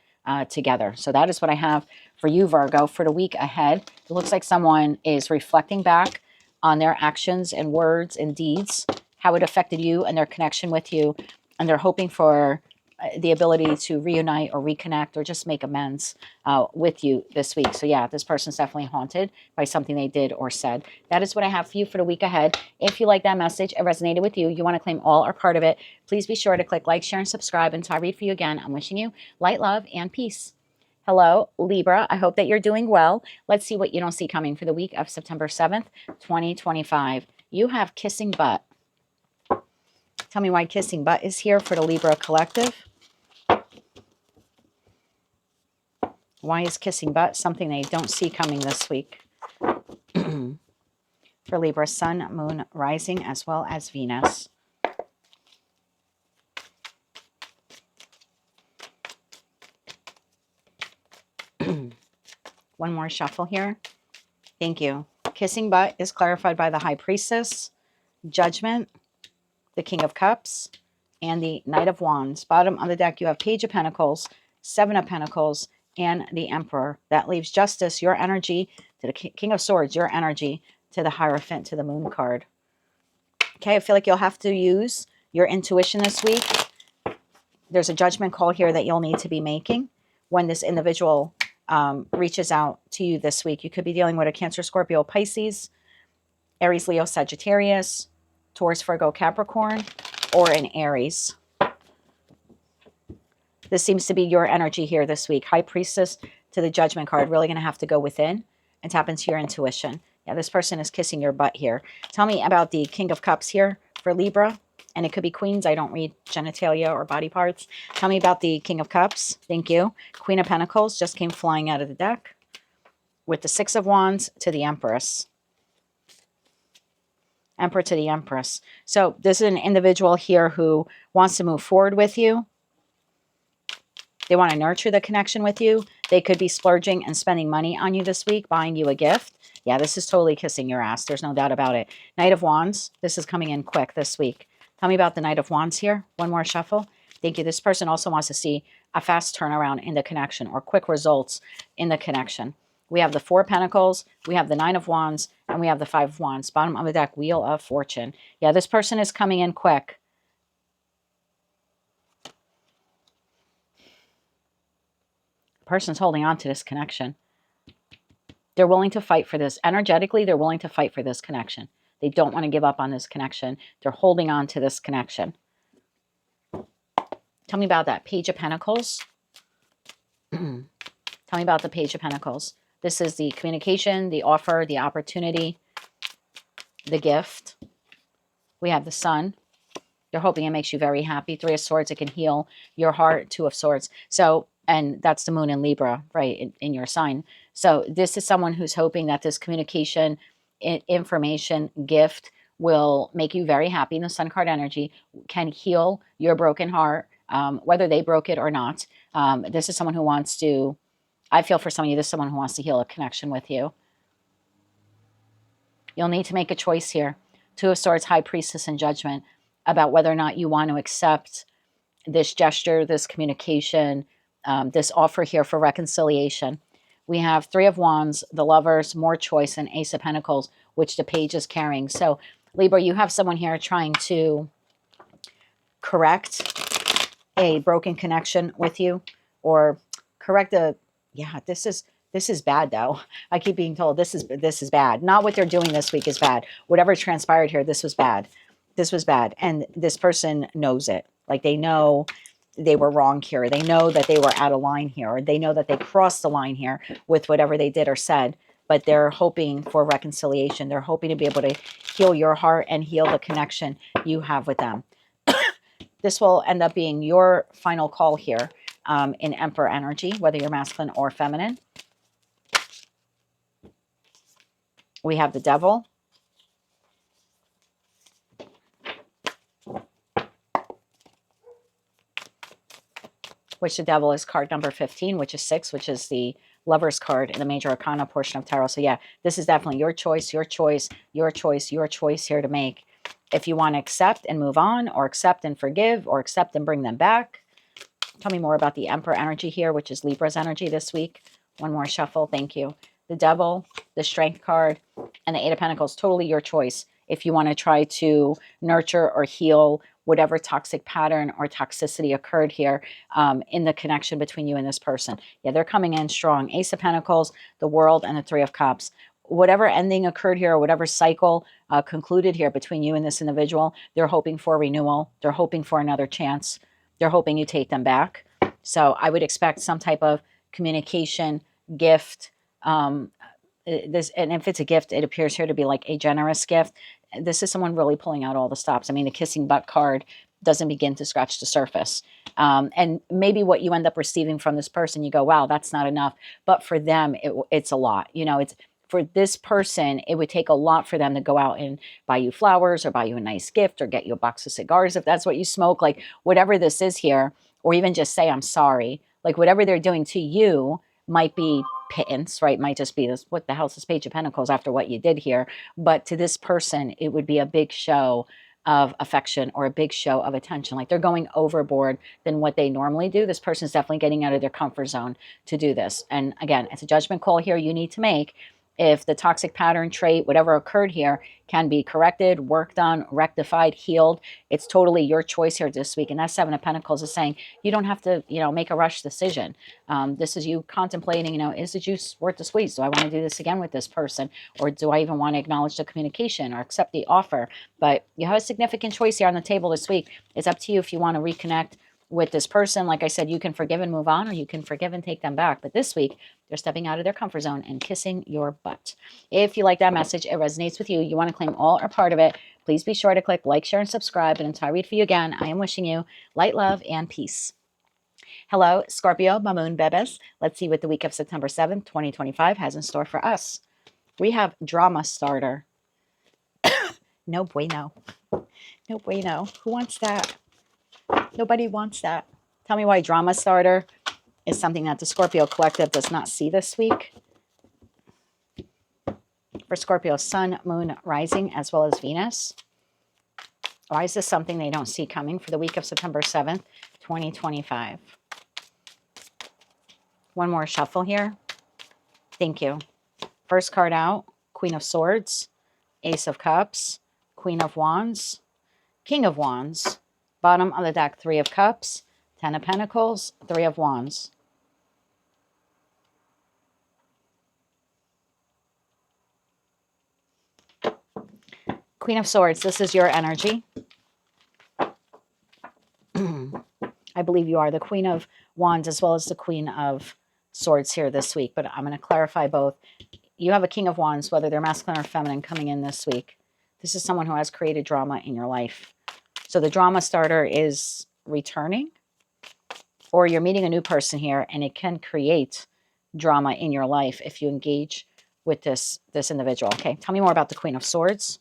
together. So that is what I have for you, Virgo, for the week ahead. It looks like someone is reflecting back on their actions and words and deeds, how it affected you and their connection with you, and they're hoping for the ability to reunite or reconnect or just make amends with you this week. So yeah, this person's definitely haunted by something they did or said. That is what I have for you for the week ahead. If you like that message, it resonated with you, you want to claim all or part of it, please be sure to click like, share, and subscribe. Until I read for you again, I'm wishing you light, love, and peace. Hello, Libra. I hope that you're doing well. Let's see what you don't see coming for the week of September 7th, 2025. You have kissing butt. Tell me why kissing butt is here for the Libra collective. Why is kissing butt something they don't see coming this week? For Libra, Sun, Moon, Rising, as well as Venus. One more shuffle here. Thank you. Kissing butt is clarified by the High Priestess, Judgment, the King of Cups, and the Knight of Wands. Bottom of the deck, you have Page of Pentacles, Seven of Pentacles, and the Emperor. That leaves Justice, your energy, to the King of Swords, your energy, to the Hierophant, to the Moon card. Okay, I feel like you'll have to use your intuition this week. There's a judgment call here that you'll need to be making when this individual reaches out to you this week. You could be dealing with a Cancer, Scorpio, Pisces, Aries, Leo, Sagittarius, Taurus, Virgo, Capricorn, or an Aries. This seems to be your energy here this week. High Priestess to the Judgment card. Really going to have to go within and tap into your intuition. Yeah, this person is kissing your butt here. Tell me about the King of Cups here for Libra. And it could be queens. I don't read genitalia or body parts. Tell me about the King of Cups. Thank you. Queen of Pentacles just came flying out of the deck. With the Six of Wands to the Empress. Emperor to the Empress. So this is an individual here who wants to move forward with you. They want to nurture the connection with you. They could be splurging and spending money on you this week, buying you a gift. Yeah, this is totally kissing your ass. There's no doubt about it. Knight of Wands. This is coming in quick this week. Tell me about the Knight of Wands here. One more shuffle. Thank you. This person also wants to see a fast turnaround in the connection or quick results in the connection. We have the Four of Pentacles. We have the Nine of Wands. And we have the Five of Wands. Bottom of the deck, Wheel of Fortune. Yeah, this person is coming in quick. The person's holding on to this connection. They're willing to fight for this. Energetically, they're willing to fight for this connection. They don't want to give up on this connection. They're holding on to this connection. Tell me about that. Page of Pentacles. Tell me about the Page of Pentacles. This is the communication, the offer, the opportunity, the gift. We have the Sun. They're hoping it makes you very happy. Three of Swords, it can heal your heart. Two of Swords. So, and that's the Moon in Libra, right, in your sign. So this is someone who's hoping that this communication, information, gift will make you very happy. And the Sun card energy can heal your broken heart, whether they broke it or not. This is someone who wants to, I feel for some of you, this is someone who wants to heal a connection with you. You'll need to make a choice here. Two of Swords, High Priestess, and Judgment, about whether or not you want to accept this gesture, this communication, this offer here for reconciliation. We have Three of Wands, the Lovers, more choice, and Ace of Pentacles, which the Page is carrying. So, Libra, you have someone here trying to correct a broken connection with you, or correct a, yeah, this is bad though. I keep being told this is bad. Not what they're doing this week is bad. Whatever transpired here, this was bad. This was bad. And this person knows it. Like, they know they were wrong here. They know that they were out of line here. Or they know that they crossed the line here with whatever they did or said. But they're hoping for reconciliation. They're hoping to be able to heal your heart and heal the connection you have with them. This will end up being your final call here in Emperor energy, whether you're masculine or feminine. We have the Devil. Which the Devil is card number 15, which is 6, which is the Lover's card in the Major Arcana portion of Tarot. So yeah, this is definitely your choice, your choice, your choice, your choice here to make. If you want to accept and move on, or accept and forgive, or accept and bring them back. Tell me more about the Emperor energy here, which is Libra's energy this week. One more shuffle. Thank you. The Devil, the Strength card, and the Eight of Pentacles. Totally your choice. If you want to try to nurture or heal whatever toxic pattern or toxicity occurred here in the connection between you and this person. Yeah, they're coming in strong. Ace of Pentacles, the World, and the Three of Cups. Whatever ending occurred here, or whatever cycle concluded here between you and this individual, they're hoping for renewal. They're hoping for another chance. They're hoping you take them back. So I would expect some type of communication, gift. And if it's a gift, it appears here to be like a generous gift. This is someone really pulling out all the stops. I mean, the kissing butt card doesn't begin to scratch the surface. And maybe what you end up receiving from this person, you go, wow, that's not enough. But for them, it's a lot. You know, it's for this person, it would take a lot for them to go out and buy you flowers, or buy you a nice gift, or get you a box of cigars if that's what you smoke. Like, whatever this is here, or even just say, I'm sorry. Like, whatever they're doing to you might be pittance, right? Might just be this, what the hell's this Page of Pentacles after what you did here? But to this person, it would be a big show of affection, or a big show of attention. Like, they're going overboard than what they normally do. This person's definitely getting out of their comfort zone to do this. And again, it's a judgment call here you need to make. If the toxic pattern, trait, whatever occurred here can be corrected, worked on, rectified, healed, it's totally your choice here this week. And that Seven of Pentacles is saying you don't have to, make a rush decision. This is you contemplating, is the juice worth the squeeze? Do I want to do this again with this person? Or do I even want to acknowledge the communication or accept the offer? But you have a significant choice here on the table this week. It's up to you if you want to reconnect with this person. Like I said, you can forgive and move on, or you can forgive and take them back. But this week, they're stepping out of their comfort zone and kissing your butt. If you like that message, it resonates with you, you want to claim all or part of it, please be sure to click like, share, and subscribe. And until I read for you again, I am wishing you light, love, and peace. Hello, Scorpio, Mamoon Bebes. Let's see what the week of September 7th, 2025 has in store for us. We have drama starter. No bueno. No bueno. Who wants that? Nobody wants that. Tell me why drama starter is something that the Scorpio collective does not see this week. For Scorpio, Sun, Moon, Rising, as well as Venus. Why is this something they don't see coming for the week of September 7th, 2025? One more shuffle here. Thank you. First card out, Queen of Swords, Ace of Cups, Queen of Wands, King of Wands. Bottom of the deck, Three of Cups, Ten of Pentacles, Three of Wands. Queen of Swords, this is your energy. I believe you are the Queen of Wands as well as the Queen of Swords here this week, but I'm going to clarify both. You have a King of Wands, whether they're masculine or feminine, coming in this week. This is someone who has created drama in your life. So the drama starter is returning, or you're meeting a new person here, and it can create drama in your life if you engage with this individual. Okay, tell me more about the Queen of Swords.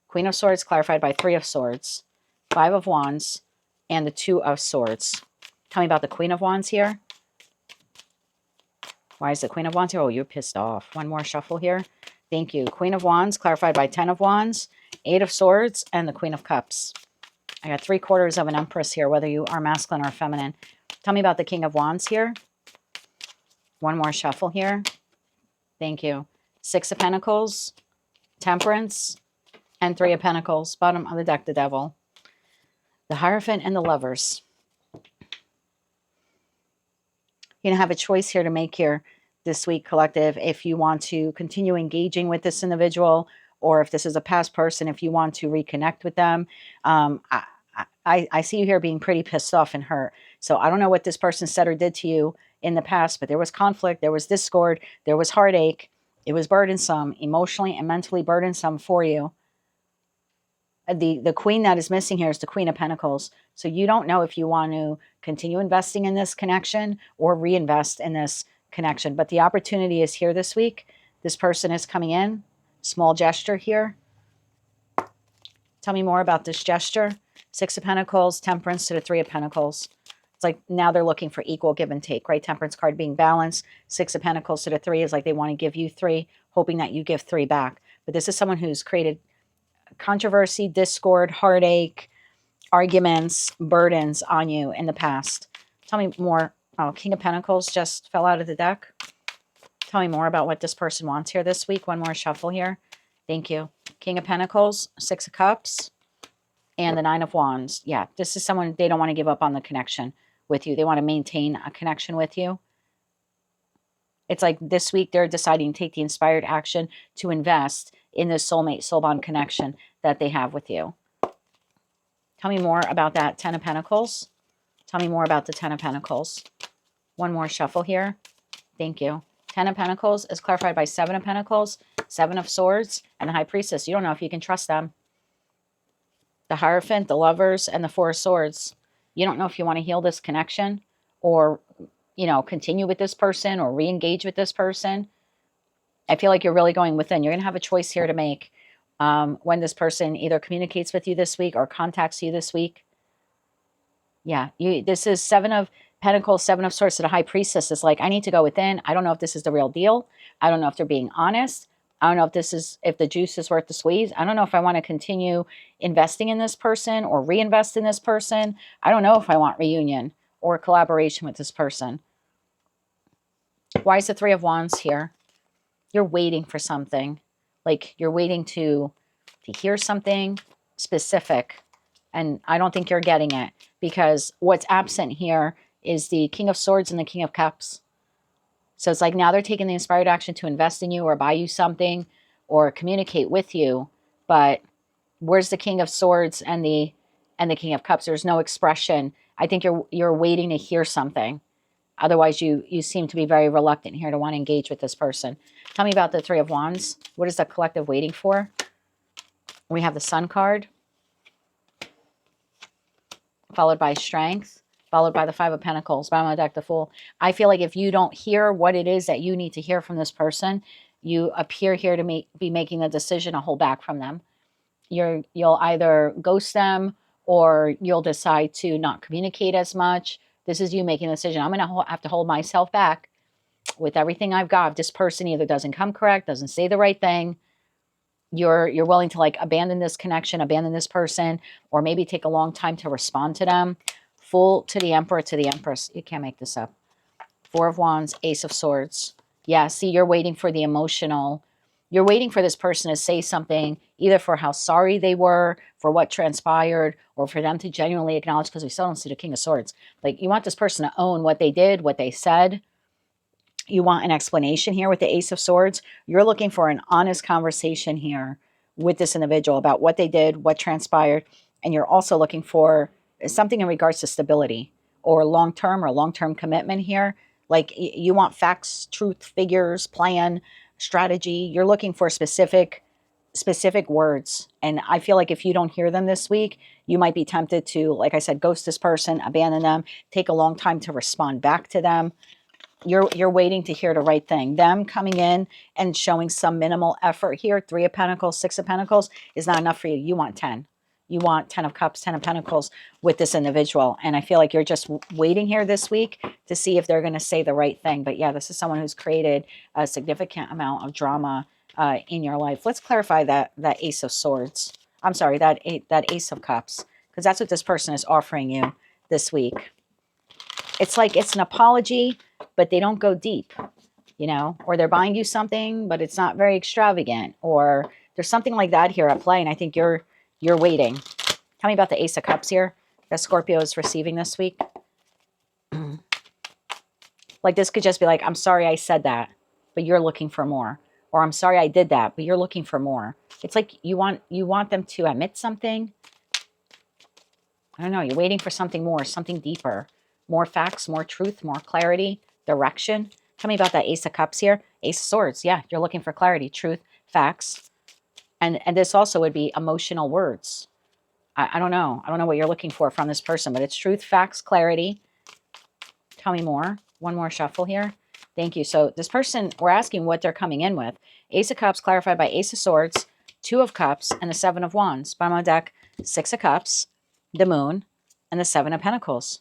Queen of Swords clarified by 3 of Swords, 5 of Wands, and the 2 of Swords. Tell me about the Queen of Wands here. Why is the Queen of Wands here? Oh, you're pissed off. One more shuffle here. Thank you. Queen of Wands clarified by 10 of Wands, 8 of Swords, and the Queen of Cups. I got 3/4 of an Empress here, whether you are masculine or feminine. Tell me about the King of Wands here. One more shuffle here. Thank you. 6 of Pentacles, Temperance, and 3 of Pentacles. Bottom of the deck, the Devil, the Hierophant, and the Lovers. You're going to have a choice here to make here this week, collective, if you want to continue engaging with this individual, or if this is a past person, if you want to reconnect with them. I see you here being pretty pissed off and hurt. So I don't know what this person said or did to you in the past, but there was conflict, there was discord, there was heartache. It was burdensome, emotionally and mentally burdensome for you. The queen that is missing here is the Queen of Pentacles. So you don't know if you want to continue investing in this connection or reinvest in this connection. But the opportunity is here this week. This person is coming in. Small gesture here. Tell me more about this gesture. 6 of Pentacles, Temperance to the 3 of Pentacles. It's like now they're looking for equal give and take, right? Temperance card being balanced. 6 of Pentacles to the 3 is like they want to give you 3, hoping that you give 3 back. But this is someone who's created controversy, discord, heartache, arguments, burdens on you in the past. Tell me more. Oh, King of Pentacles just fell out of the deck. Tell me more about what this person wants here this week. One more shuffle here. Thank you. King of Pentacles, 6 of Cups, and the 9 of Wands. Yeah, this is someone, they don't want to give up on the connection with you. They want to maintain a connection with you. It's like this week they're deciding to take the inspired action to invest in this soulmate, soul bond connection that they have with you. Tell me more about that 10 of Pentacles. Tell me more about the 10 of Pentacles. One more shuffle here. Thank you. 10 of Pentacles is clarified by 7 of Pentacles, 7 of Swords, and the High Priestess. You don't know if you can trust them. The Hierophant, the Lovers, and the 4 of Swords. You don't know if you want to heal this connection or, you know, continue with this person or re-engage with this person. I feel like you're really going within. You're going to have a choice here to make when this person either communicates with you this week or contacts you this week. Yeah, this is 7 of Pentacles, 7 of Swords to the High Priestess. It's like, I need to go within. I don't know if this is the real deal. I don't know if they're being honest. I don't know if the juice is worth the squeeze. I don't know if I want to continue investing in this person or reinvest in this person. I don't know if I want reunion or collaboration with this person. Why is the 3 of Wands here? You're waiting for something. Like you're waiting to hear something specific. And I don't think you're getting it, because what's absent here is the King of Swords and the King of Cups. So it's like now they're taking the inspired action to invest in you or buy you something or communicate with you. But where's the King of Swords and the King of Cups? There's no expression. I think you're waiting to hear something. Otherwise, you seem to be very reluctant here to want to engage with this person. Tell me about the 3 of Wands. What is the collective waiting for? We have the Sun card, followed by Strength, followed by the 5 of Pentacles, bottom of the deck, the Fool. I feel like if you don't hear what it is that you need to hear from this person, you appear here to be making the decision to hold back from them. You'll either ghost them or you'll decide to not communicate as much. This is you making a decision. I'm going to have to hold myself back with everything I've got. If this person either doesn't come correct, doesn't say the right thing, you're willing to like abandon this connection, abandon this person, or maybe take a long time to respond to them. Fool to the Emperor to the Empress. You can't make this up. 4 of Wands, Ace of Swords. Yeah, see, you're waiting for the emotional. You're waiting for this person to say something, either for how sorry they were, for what transpired, or for them to genuinely acknowledge, because we still don't see the King of Swords. Like, you want this person to own what they did, what they said. You want an explanation here with the Ace of Swords. You're looking for an honest conversation here with this individual about what they did, what transpired. And you're also looking for something in regards to stability or long-term commitment here. Like you want facts, truth, figures, plan, strategy. You're looking for specific words. And I feel like if you don't hear them this week, you might be tempted to, like I said, ghost this person, abandon them, take a long time to respond back to them. You're waiting to hear the right thing. Them coming in and showing some minimal effort here, 3 of Pentacles, 6 of Pentacles, is not enough for you. You want 10. You want 10 of Cups, 10 of Pentacles with this individual. And I feel like you're just waiting here this week to see if they're going to say the right thing. But yeah, this is someone who's created a significant amount of drama in your life. Let's clarify that Ace of Swords. I'm sorry, that Ace of Cups, because that's what this person is offering you this week. It's like it's an apology, but they don't go deep, you know, or they're buying you something, but it's not very extravagant, or there's something like that here at play. And I think you're waiting. Tell me about the Ace of Cups here that Scorpio is receiving this week. Like this could just be like, I'm sorry I said that, but you're looking for more. Or I'm sorry I did that, but you're looking for more. It's like you want them to admit something. I don't know. You're waiting for something more, something deeper. More facts, more truth, more clarity, direction. Tell me about that Ace of Cups here. Ace of Swords. Yeah, you're looking for clarity, truth, facts. And this also would be emotional words. I don't know. I don't know what you're looking for from this person, but it's truth, facts, clarity. Tell me more. One more shuffle here. Thank you. So this person, we're asking what they're coming in with. Ace of Cups clarified by Ace of Swords, 2 of Cups, and the 7 of Wands. Bottom of the deck, 6 of Cups, the Moon, and the 7 of Pentacles.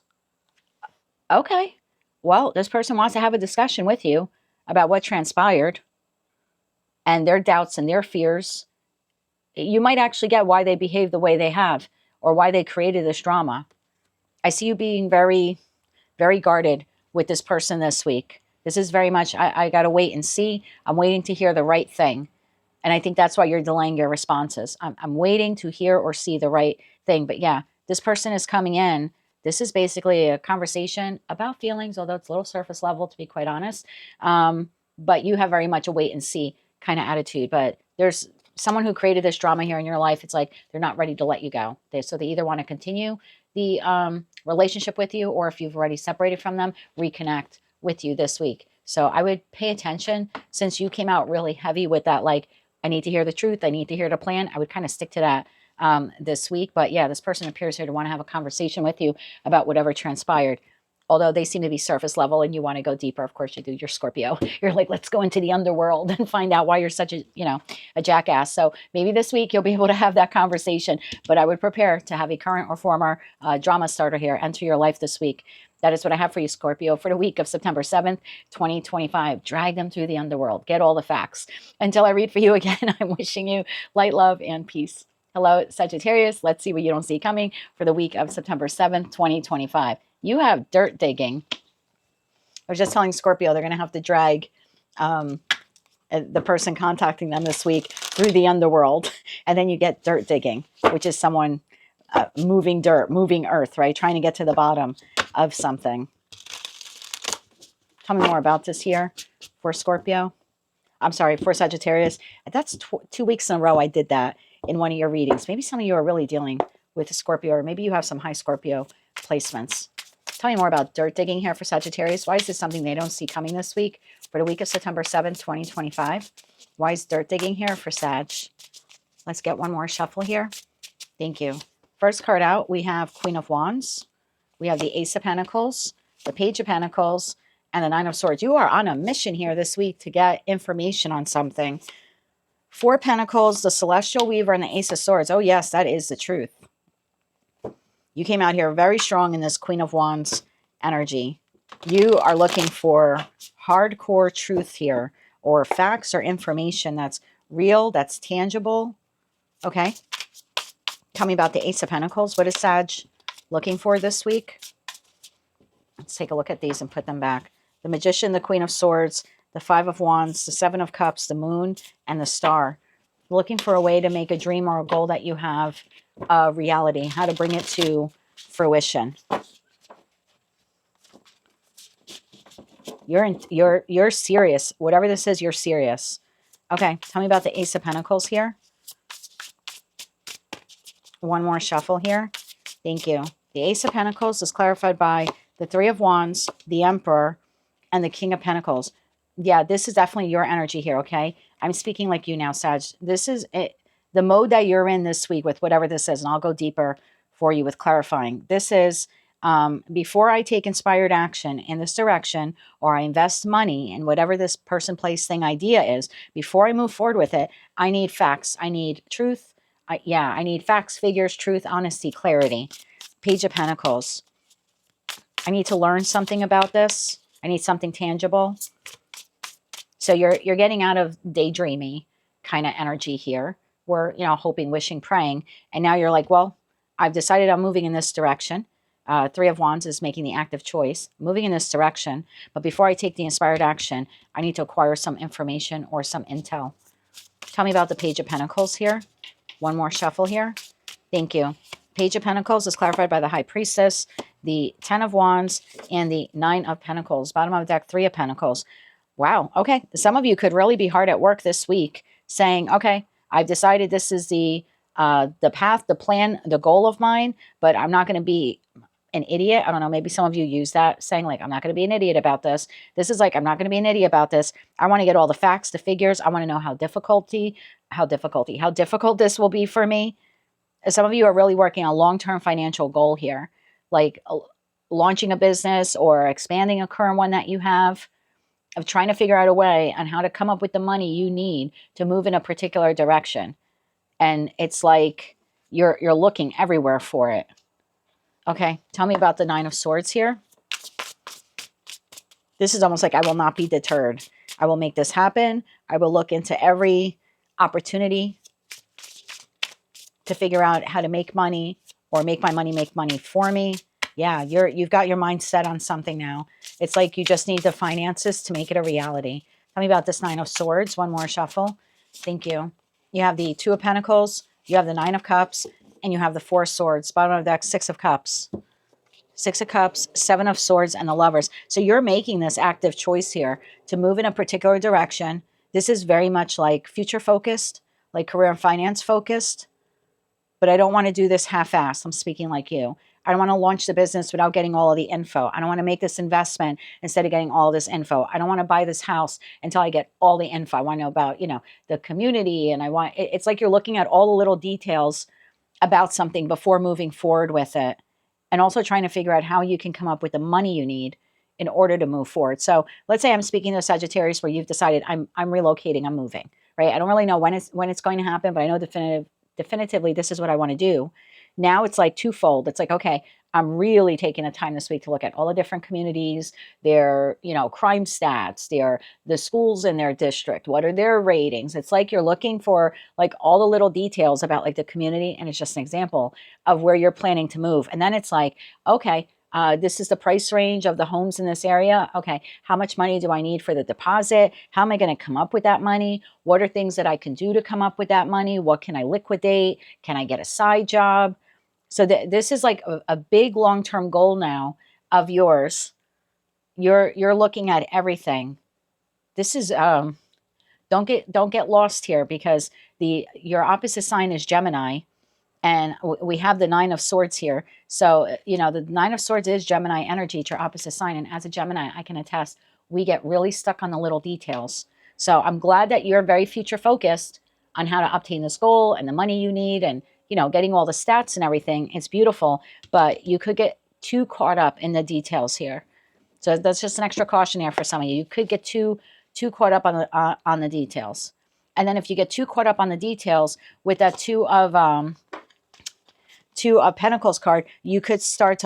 Okay. Well, this person wants to have a discussion with you about what transpired and their doubts and their fears. You might actually get why they behave the way they have or why they created this drama. I see you being very, very guarded with this person this week. This is very much, I got to wait and see. I'm waiting to hear the right thing. And I think that's why you're delaying your responses. I'm waiting to hear or see the right thing. But yeah, this person is coming in. This is basically a conversation about feelings, although it's a little surface level, to be quite honest. But you have very much a wait and see kind of attitude. But there's someone who created this drama here in your life. It's like they're not ready to let you go. So they either want to continue the relationship with you, or if you've already separated from them, reconnect with you this week. So I would pay attention, since you came out really heavy with that, like, I need to hear the truth, I need to hear the plan. I would kind of stick to that this week. But yeah, this person appears here to want to have a conversation with you about whatever transpired. Although they seem to be surface level and you want to go deeper. Of course you do. You're Scorpio. You're like, let's go into the underworld and find out why you're such a, a jackass. So maybe this week you'll be able to have that conversation. But I would prepare to have a current or former drama starter here enter your life this week. That is what I have for you, Scorpio, for the week of September 7th, 2025. Drag them through the underworld. Get all the facts. Until I read for you again, I'm wishing you light, love, and peace. Hello, Sagittarius. Let's see what you don't see coming for the week of September 7th, 2025. You have dirt digging. I was just telling Scorpio they're going to have to drag the person contacting them this week through the underworld. And then you get dirt digging, which is someone moving dirt, moving earth, right? Trying to get to the bottom of something. Tell me more about this here for Scorpio. I'm sorry, for Sagittarius. That's 2 weeks in a row I did that in one of your readings. Maybe some of you are really dealing with a Scorpio, or maybe you have some high Scorpio placements. Tell me more about dirt digging here for Sagittarius. Why is this something they don't see coming this week for the week of September 7th, 2025? Why is dirt digging here for Sag? Let's get one more shuffle here. Thank you. First card out, we have Queen of Wands. We have the Ace of Pentacles, the Page of Pentacles, and the Nine of Swords. You are on a mission here this week to get information on something. 4 Pentacles, the Celestial Weaver, and the Ace of Swords. Oh yes, that is the truth. You came out here very strong in this Queen of Wands energy. You are looking for hardcore truth here, or facts or information that's real, that's tangible. Okay. Tell me about the Ace of Pentacles. What is Sag looking for this week? Let's take a look at these and put them back. The Magician, the Queen of Swords, the 5 of Wands, the 7 of Cups, the Moon, and the Star. Looking for a way to make a dream or a goal that you have a reality, how to bring it to fruition. You're serious. Whatever this is, you're serious. Okay, tell me about the Ace of Pentacles here. One more shuffle here. Thank you. The Ace of Pentacles is clarified by the Three of Wands, the Emperor, and the King of Pentacles. Yeah, this is definitely your energy here, okay? I'm speaking like you now, Sag. This is it, the mode that you're in this week with whatever this is, and I'll go deeper for you with clarifying. This is before I take inspired action in this direction, or I invest money in whatever this person, place, thing, idea is, before I move forward with it, I need facts. I need truth. I need facts, figures, truth, honesty, clarity. Page of Pentacles. I need to learn something about this. I need something tangible. So you're getting out of daydreamy kind of energy here. We're, hoping, wishing, praying. And now you're like, well, I've decided I'm moving in this direction. Three of Wands is making the active choice, moving in this direction. But before I take the inspired action, I need to acquire some information or some intel. Tell me about the Page of Pentacles here. One more shuffle here. Thank you. Page of Pentacles is clarified by the High Priestess, the 10 of Wands, and the 9 of Pentacles. Bottom of the deck, 3 of Pentacles. Wow. Okay. Some of you could really be hard at work this week saying, okay, I've decided this is the path, the plan, the goal of mine, but I'm not going to be an idiot. I don't know. Maybe some of you use that saying like, I'm not going to be an idiot about this. This is like, I'm not going to be an idiot about this. I want to get all the facts, the figures. I want to know how difficult this will be for me. Some of you are really working on a long-term financial goal here, like launching a business or expanding a current one that you have, of trying to figure out a way on how to come up with the money you need to move in a particular direction. And it's like you're looking everywhere for it. Okay, tell me about the 9 of Swords here. This is almost like, I will not be deterred. I will make this happen. I will look into every opportunity to figure out how to make money, or make my money make money for me. Yeah, you've got your mind set on something now. It's like you just need the finances to make it a reality. Tell me about this 9 of Swords. One more shuffle. Thank you. You have the 2 of Pentacles, you have the 9 of Cups, and you have the 4 of Swords. Bottom of the deck, 6 of Cups. 6 of Cups, 7 of Swords, and the Lovers. So you're making this active choice here to move in a particular direction. This is very much like future focused, like career and finance focused. But I don't want to do this half-assed. I'm speaking like you. I don't want to launch the business without getting all of the info. I don't want to make this investment instead of getting all this info. I don't want to buy this house until I get all the info. I want to know about, the community. And it's like you're looking at all the little details about something before moving forward with it. And also trying to figure out how you can come up with the money you need in order to move forward. So let's say I'm speaking to Sagittarius where you've decided I'm relocating, I'm moving, right? I don't really know when it's going to happen, but I know definitively this is what I want to do. Now it's like twofold. It's like, okay, I'm really taking the time this week to look at all the different communities, their, crime stats, the schools in their district. What are their ratings? It's like you're looking for like all the little details about like the community. And it's just an example of where you're planning to move. And then it's like, okay, this is the price range of the homes in this area. Okay, how much money do I need for the deposit? How am I going to come up with that money? What are things that I can do to come up with that money? What can I liquidate? Can I get a side job? So this is like a big long-term goal now of yours. You're looking at everything. This is don't get lost here, because your opposite sign is Gemini. And we have the 9 of Swords here. So, the 9 of Swords is Gemini energy. It's your opposite sign. And as a Gemini, I can attest, we get really stuck on the little details. So I'm glad that you're very future focused on how to obtain this goal and the money you need and, getting all the stats and everything. It's beautiful, but you could get too caught up in the details here. So that's just an extra caution there for some of you. You could get too caught up on the details. And then if you get too caught up on the details with that Two of Pentacles card, you could start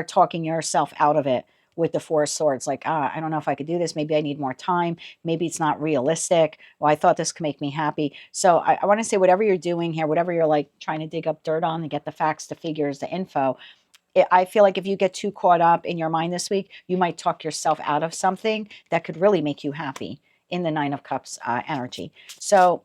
talking yourself out of it with the 4 of Swords. Like, I don't know if I could do this. Maybe I need more time. Maybe it's not realistic. Well, I thought this could make me happy. So I want to say whatever you're doing here, whatever you're like trying to dig up dirt on and get the facts, the figures, the info, I feel like if you get too caught up in your mind this week, you might talk yourself out of something that could really make you happy in the 9 of Cups energy. So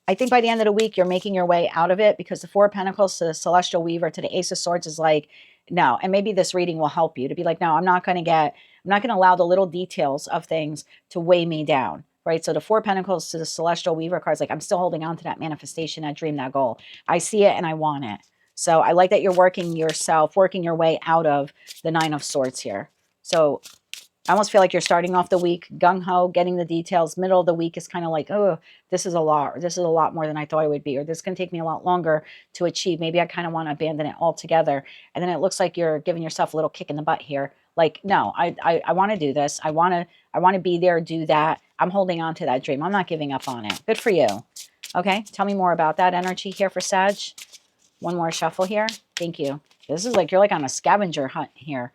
I think by the end of the week, you're making your way out of it, because the 4 of Pentacles to the Celestial Weaver to the Ace of Swords is like, no. And maybe this reading will help you to be like, no, I'm not going to allow the little details of things to weigh me down, right? So the 4 of Pentacles to the Celestial Weaver card is like, I'm still holding on to that manifestation, that dream, that goal. I see it and I want it. So I like that you're working yourself, working your way out of the Nine of Swords here. So I almost feel like you're starting off the week gung-ho, getting the details. Middle of the week is kind of like, oh, this is a lot, or this is a lot more than I thought it would be, or this is going to take me a lot longer to achieve. Maybe I kind of want to abandon it altogether. And then it looks like you're giving yourself a little kick in the butt here. Like, no, I want to do this. I want to be there, do that. I'm holding on to that dream. I'm not giving up on it. Good for you. Okay, tell me more about that energy here for Sag. One more shuffle here. Thank you. This is like, you're like on a scavenger hunt here.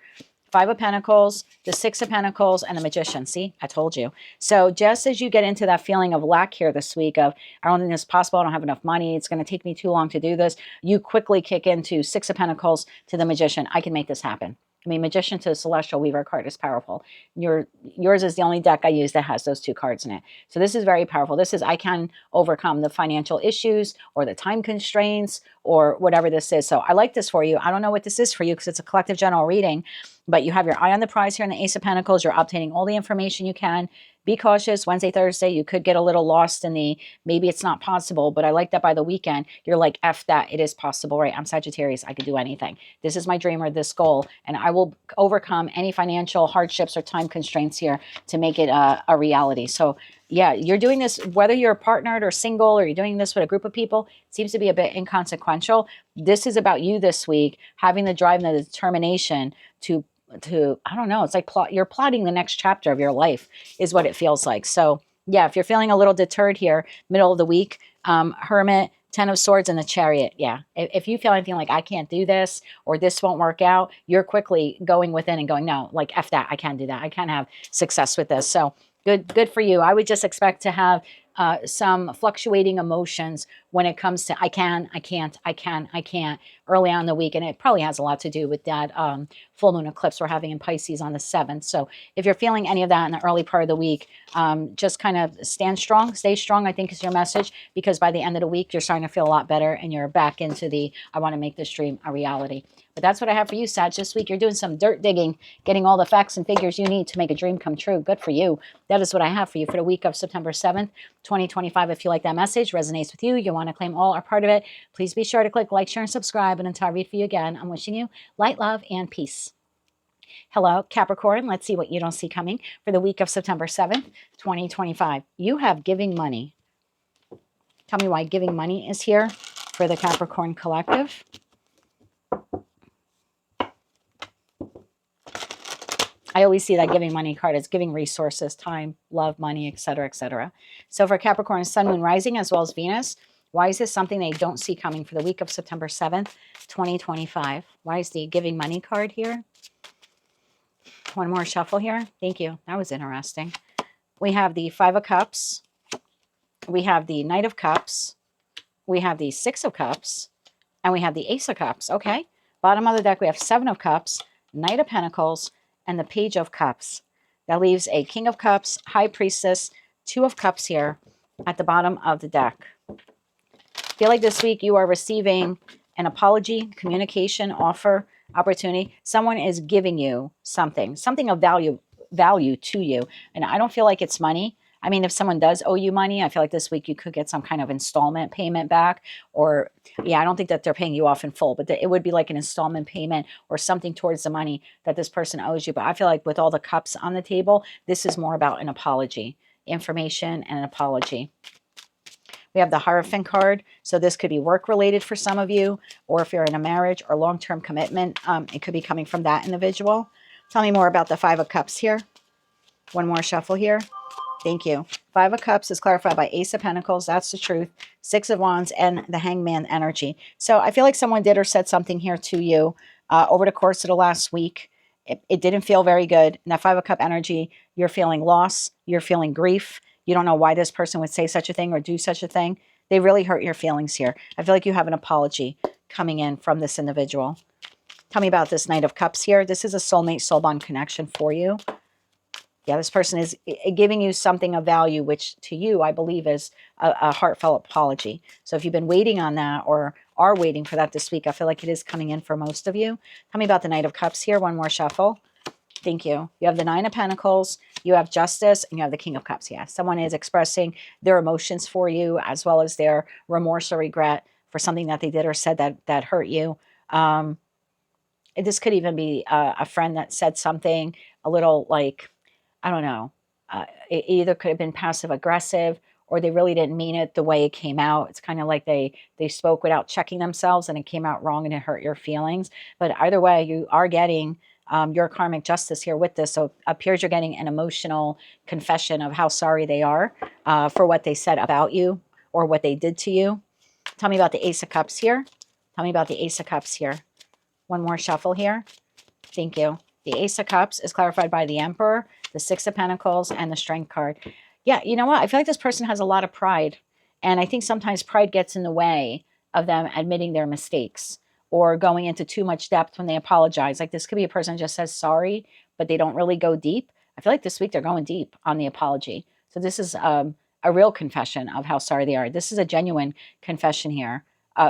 Five of Pentacles, the Six of Pentacles, and the Magician. See, I told you. So just as you get into that feeling of lack here this week of, I don't think this is possible, I don't have enough money, it's going to take me too long to do this, you quickly kick into Six of Pentacles to the Magician. I can make this happen. I mean, Magician to Celestial Weaver card is powerful. Yours is the only deck I use that has those two cards in it. So this is very powerful. This is, I can overcome the financial issues or the time constraints or whatever this is. So I like this for you. I don't know what this is for you because it's a collective general reading, but you have your eye on the prize here in the Ace of Pentacles. You're obtaining all the information you can. Be cautious. Wednesday, Thursday, you could get a little lost in the, maybe it's not possible, but I like that by the weekend, you're like, F that, it is possible, right? I'm Sagittarius. I could do anything. This is my dream or this goal, and I will overcome any financial hardships or time constraints here to make it a reality. So yeah, you're doing this, whether you're partnered or single, or you're doing this with a group of people, it seems to be a bit inconsequential. This is about you this week, having the drive and the determination to I don't know, it's like you're plotting the next chapter of your life is what it feels like. So yeah, if you're feeling a little deterred here, middle of the week, Hermit, Ten of Swords, and the Chariot. Yeah, if you feel anything like I can't do this or this won't work out, you're quickly going within and going, no, like F that, I can't do that. I can't have success with this. So good for you. I would just expect to have some fluctuating emotions when it comes to I can't early on in the week. And it probably has a lot to do with that full moon eclipse we're having in Pisces on the 7th. So if you're feeling any of that in the early part of the week, just kind of stand strong, stay strong, I think is your message, because by the end of the week, you're starting to feel a lot better and you're back into the, I want to make this dream a reality. But that's what I have for you, Sag. This week, you're doing some dirt digging, getting all the facts and figures you need to make a dream come true. Good for you. That is what I have for you for the week of September 7th, 2025. If you like that message, resonates with you, you want to claim all or part of it, please be sure to click like, share, and subscribe. And until I read for you again, I'm wishing you light, love, and peace. Hello, Capricorn. Let's see what you don't see coming for the week of September 7th, 2025. You have giving money. Tell me why giving money is here for the Capricorn collective. I always see that giving money card as giving resources, time, love, money, etc., etc. So for Capricorn, Sun, Moon, Rising, as well as Venus, why is this something they don't see coming for the week of September 7th, 2025? Why is the giving money card here? One more shuffle here. Thank you. That was interesting. We have the Five of Cups. We have the Knight of Cups. We have the Six of Cups. And we have the Ace of Cups. Okay. Bottom of the deck, we have Seven of Cups, Knight of Pentacles, and the Page of Cups. That leaves a King of Cups, High Priestess, Two of Cups here at the bottom of the deck. I feel like this week you are receiving an apology, communication, offer, opportunity. Someone is giving you something of value to you. And I don't feel like it's money. I mean, if someone does owe you money, I feel like this week you could get some kind of installment payment back. Or, yeah, I don't think that they're paying you off in full, but it would be like an installment payment or something towards the money that this person owes you. But I feel like with all the cups on the table, this is more about an apology, information and an apology. We have the Hierophant card. So this could be work-related for some of you, or if you're in a marriage or long-term commitment, it could be coming from that individual. Tell me more about the Five of Cups here. One more shuffle here. Thank you. Five of Cups is clarified by Ace of Pentacles. That's the truth. Six of Wands and the Hangman energy. So I feel like someone did or said something here to you over the course of the last week. It didn't feel very good. And that Five of Cup energy, you're feeling loss. You're feeling grief. You don't know why this person would say such a thing or do such a thing. They really hurt your feelings here. I feel like you have an apology coming in from this individual. Tell me about this Knight of Cups here. This is a soulmate, soul bond connection for you. Yeah, this person is giving you something of value, which to you, I believe, is a heartfelt apology. So if you've been waiting on that or are waiting for that this week, I feel like it is coming in for most of you. Tell me about the Knight of Cups here. One more shuffle. Thank you. You have the Nine of Pentacles, you have Justice, and you have the King of Cups. Yeah, someone is expressing their emotions for you as well as their remorse or regret for something that they did or said that hurt you. This could even be a friend that said something a little like, I don't know, it either could have been passive aggressive or they really didn't mean it the way it came out. It's kind of like they spoke without checking themselves and it came out wrong and it hurt your feelings. But either way, you are getting your karmic justice here with this. So it appears you're getting an emotional confession of how sorry they are for what they said about you or what they did to you. Tell me about the Ace of Cups here. Tell me about the Ace of Cups here. One more shuffle here. Thank you. The Ace of Cups is clarified by the Emperor, the Six of Pentacles, and the Strength card. Yeah, you know what? I feel like this person has a lot of pride. And I think sometimes pride gets in the way of them admitting their mistakes or going into too much depth when they apologize. Like this could be a person who just says sorry, but they don't really go deep. I feel like this week they're going deep on the apology. So this is a real confession of how sorry they are. This is a genuine confession here.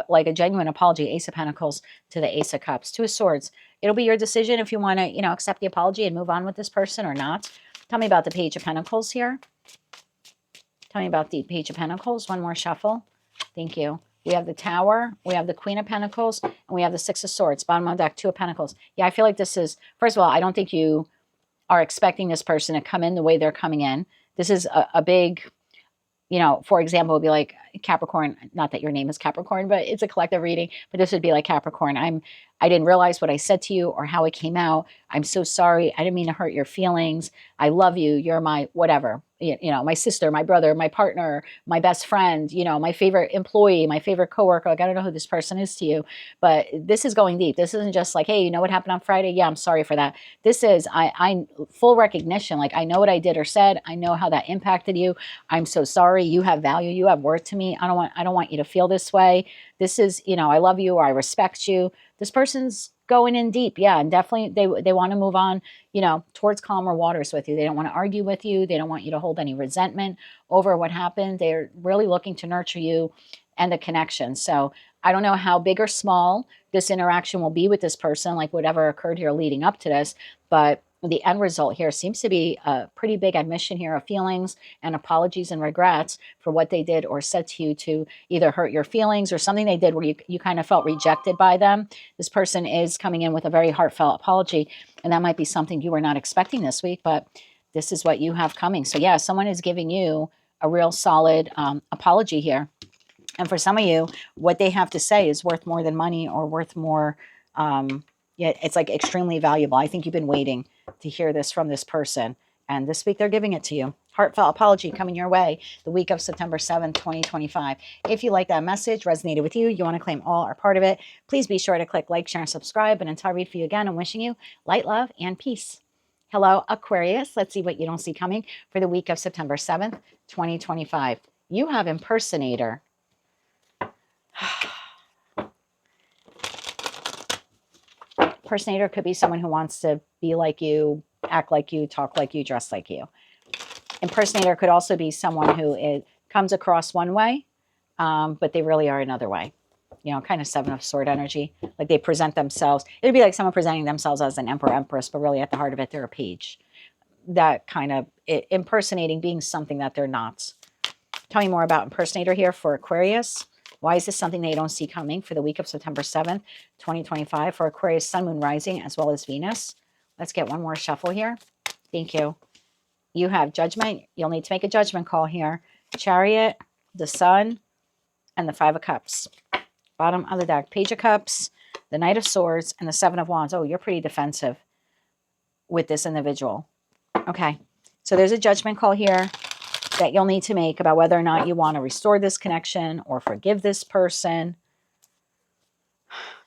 Like a genuine apology. Ace of Pentacles to the Ace of Cups. Two of Swords. It'll be your decision if you want to, accept the apology and move on with this person or not. Tell me about the Page of Pentacles here. Tell me about the Page of Pentacles. One more shuffle. Thank you. We have the Tower. We have the Queen of Pentacles. And we have the Six of Swords. Bottom of the deck, Two of Pentacles. Yeah, I feel like this is, first of all, I don't think you are expecting this person to come in the way they're coming in. This is a big, for example, it would be like Capricorn, not that your name is Capricorn, but it's a collective reading, but this would be like Capricorn. I didn't realize what I said to you or how it came out. I'm so sorry. I didn't mean to hurt your feelings. I love you. You're my whatever, my sister, my brother, my partner, my best friend, my favorite employee, my favorite coworker. Like, I don't know who this person is to you, but this is going deep. This isn't just like, hey, you know what happened on Friday? Yeah, I'm sorry for that. This is, I full recognition. Like, I know what I did or said. I know how that impacted you. I'm so sorry. You have value. You have worth to me. I don't want you to feel this way. This is, I love you or I respect you. This person's going in deep. Yeah. And definitely they want to move on, towards calmer waters with you. They don't want to argue with you. They don't want you to hold any resentment over what happened. They're really looking to nurture you and the connection. So I don't know how big or small this interaction will be with this person, like whatever occurred here leading up to this, but the end result here seems to be a pretty big admission here of feelings and apologies and regrets for what they did or said to you to either hurt your feelings or something they did where you kind of felt rejected by them. This person is coming in with a very heartfelt apology, and that might be something you were not expecting this week, but this is what you have coming. So yeah, someone is giving you a real solid apology here. And for some of you, what they have to say is worth more than money or worth more. Yeah, it's like extremely valuable. I think you've been waiting to hear this from this person. And this week they're giving it to you. Heartfelt apology coming your way the week of September 7th, 2025. If you like that message, resonated with you, you want to claim all or part of it, please be sure to click like, share, and subscribe. And until I read for you again, I'm wishing you light, love, and peace. Hello, Aquarius. Let's see what you don't see coming for the week of September 7th, 2025. You have impersonator. Impersonator could be someone who wants to be like you, act like you, talk like you, dress like you. Impersonator could also be someone who comes across one way, but they really are another way. Kind of Seven of Sword energy. Like they present themselves. It would be like someone presenting themselves as an emperor, empress, but really at the heart of it, they're a page. That kind of impersonating being something that they're not. Tell me more about impersonator here for Aquarius. Why is this something they don't see coming for the week of September 7th, 2025 for Aquarius, Sun, Moon, Rising, as well as Venus? Let's get one more shuffle here. Thank you. You have Judgment. You'll need to make a judgment call here. Chariot, the Sun, and the Five of Cups. Bottom of the deck, Page of Cups, the Knight of Swords, and the Seven of Wands. Oh, you're pretty defensive with this individual. Okay, so there's a judgment call here that you'll need to make about whether or not you want to restore this connection or forgive this person.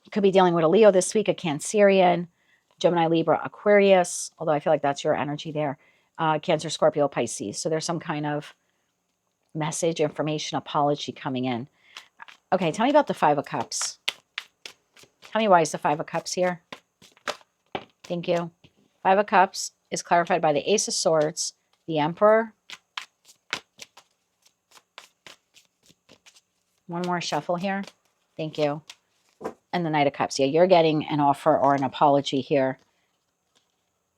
You could be dealing with a Leo this week, a Cancerian, Gemini, Libra, Aquarius, although I feel like that's your energy there. Cancer, Scorpio, Pisces. So there's some kind of message, information, apology coming in. Okay, tell me about the Five of Cups. Tell me why is the Five of Cups here? Thank you. Five of Cups is clarified by the Ace of Swords, the Emperor. One more shuffle here. Thank you. And the Knight of Cups. Yeah, you're getting an offer or an apology here.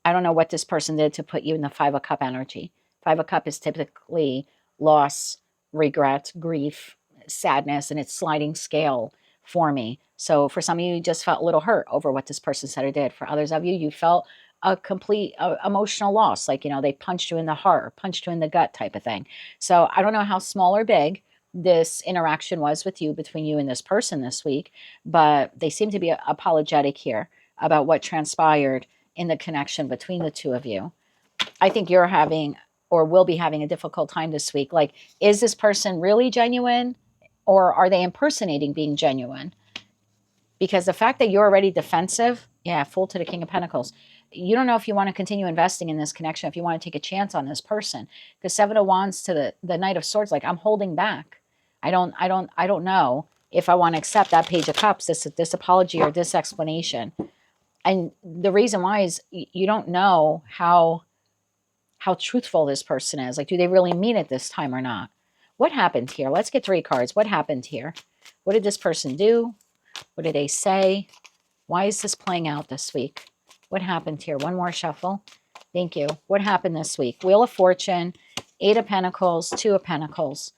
I don't know what this person did to put you in the Five of Cup energy. Five of Cup is typically loss, regret, grief. sadness and it's sliding scale for me. So for some of you, you just felt a little hurt over what this person said or did. For others of you, you felt a complete emotional loss. Like, you know, they punched you in the heart or punched you in the gut type of thing. So I don't know how small or big this interaction was with you, between you and this person this week, but they seem to be apologetic here about what transpired in the connection between the two of you. I think you're having, or will be having, a difficult time this week. Like, is this person really genuine, or are they impersonating being genuine? Because the fact that you're already defensive, yeah, Fool to the King of Pentacles. You don't know if you want to continue investing in this connection, if you want to take a chance on this person. The Seven of Wands to the Knight of Swords, like, I'm holding back. I don't know if I want to accept that Page of Cups, this apology or this explanation. And the reason why is you don't know how truthful this person is. Like, do they really mean it this time or not? What happened here? Let's get 3 cards. What happened here? What did this person do? What did they say? Why is this playing out this week? What happened here? One more shuffle. Thank you. What happened this week? Wheel of Fortune, 8 of Pentacles, 2 of Pentacles.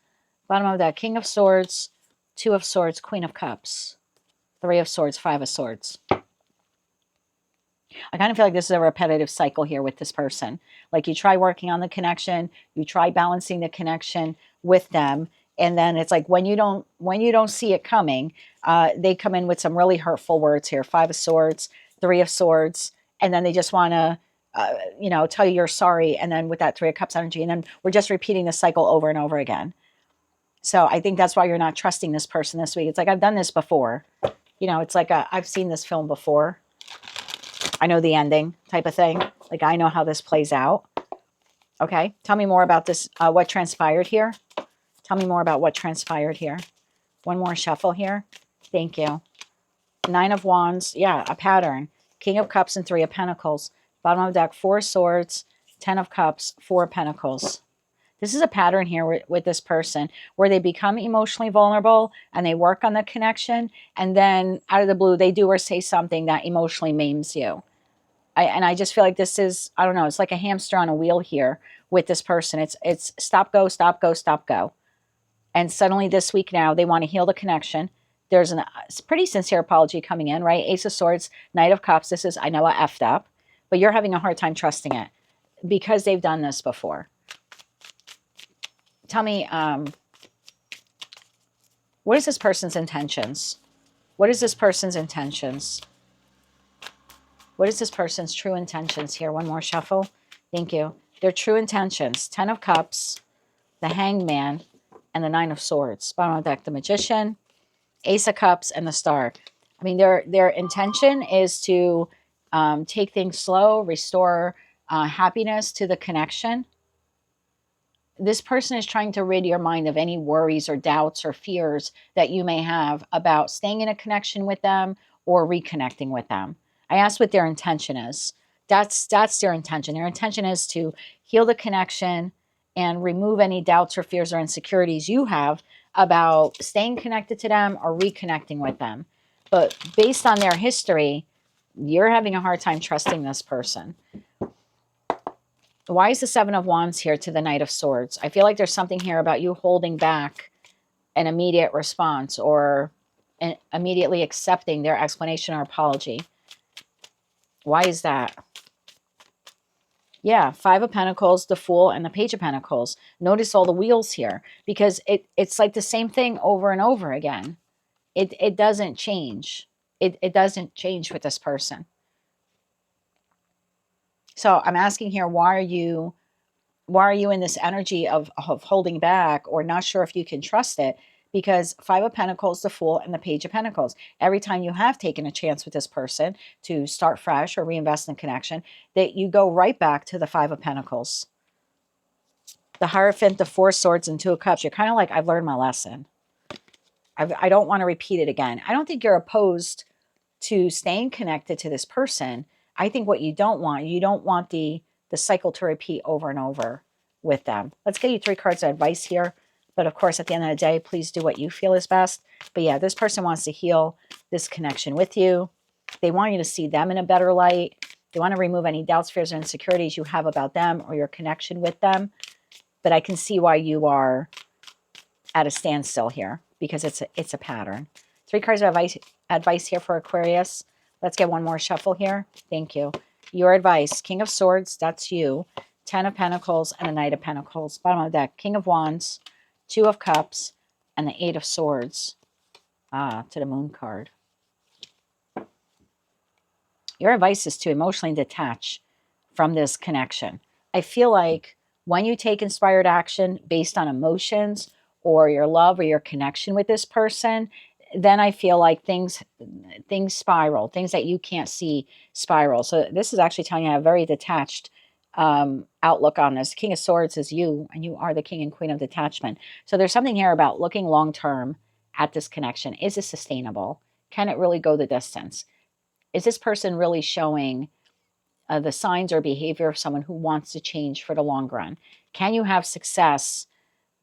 Bottom of that, King of Swords, 2 of Swords, Queen of Cups, 3 of Swords, 5 of Swords. I kind of feel like this is a repetitive cycle here with this person. Like, you try working on the connection, you try balancing the connection with them, and then it's like when you don't see it coming, they come in with some really hurtful words here. 5 of Swords, 3 of Swords, and then they just want to, you know, tell you you're sorry, and then with that 3 of Cups energy, and then we're just repeating the cycle over and over again. So I think that's why you're not trusting this person this week. It's like, I've done this before. You know, it's like I've seen this film before. I know the ending type of thing. Like, I know how this plays out. Okay. Tell me more about this, what transpired here. Tell me more about what transpired here. One more shuffle here. Thank you. 9 of Wands. Yeah, a pattern. King of Cups and 3 of Pentacles. Bottom of the deck, 4 of Swords, 10 of Cups, 4 of Pentacles. This is a pattern here with this person where they become emotionally vulnerable and they work on the connection. And then out of the blue, they do or say something that emotionally maims you. And I just feel like this is, I don't know, it's like a hamster on a wheel here with this person. It's stop, go, stop, go, stop, go. And suddenly this week now, they want to heal the connection. There's a pretty sincere apology coming in, right? Ace of Swords, Knight of Cups. This is, I know I effed up, but you're having a hard time trusting it because they've done this before. Tell me, what is this person's intentions? What is this person's intentions? What is this person's true intentions here? One more shuffle. Thank you. Their true intentions. 10 of Cups, the Hanged Man, and the 9 of Swords. Bottom of the deck, the Magician, Ace of Cups, and the Star. I mean, their intention is to take things slow, restore happiness to the connection. This person is trying to rid your mind of any worries or doubts or fears that you may have about staying in a connection with them or reconnecting with them. I asked what their intention is. That's their intention. Their intention is to heal the connection and remove any doubts or fears or insecurities you have about staying connected to them or reconnecting with them. But based on their history, you're having a hard time trusting this person. Why is the 7 of Wands here to the Knight of Swords? I feel like there's something here about you holding back an immediate response or immediately accepting their explanation or apology. Why is that? Yeah, 5 of Pentacles, the Fool, and the Page of Pentacles. Notice all the wheels here because it's like the same thing over and over again. It doesn't change. It doesn't change with this person. So I'm asking here, why are you in this energy of holding back or not sure if you can trust it? Because 5 of Pentacles, the Fool, and the Page of Pentacles. Every time you have taken a chance with this person to start fresh or reinvest in connection, that you go right back to the 5 of Pentacles. The Hierophant, the 4 Swords, and 2 of Cups. You're kind of like, I've learned my lesson. I don't want to repeat it again. I don't think you're opposed to staying connected to this person. I think what you don't want the cycle to repeat over and over with them. Let's get you 3 cards of advice here. But of course, at the end of the day, please do what you feel is best. But yeah, this person wants to heal this connection with you. They want you to see them in a better light. They want to remove any doubts, fears, or insecurities you have about them or your connection with them. But I can see why you are at a standstill here. because it's a pattern. 3 cards of advice here for Aquarius. Let's get one more shuffle here. Thank you. Your advice, King of Swords, that's you. 10 of Pentacles and a Knight of Pentacles. Bottom of the deck, King of Wands, 2 of Cups, and the 8 of Swords. To the Moon card. Your advice is to emotionally detach from this connection. I feel like when you take inspired action based on emotions or your love or your connection with this person, then I feel like things spiral, things that you can't see spiral. So this is actually telling you I have a very detached outlook on this. King of Swords is you, and you are the king and queen of detachment. So there's something here about looking long-term at this connection. Is it sustainable? Can it really go the distance? Is this person really showing the signs or behavior of someone who wants to change for the long run? Can you have success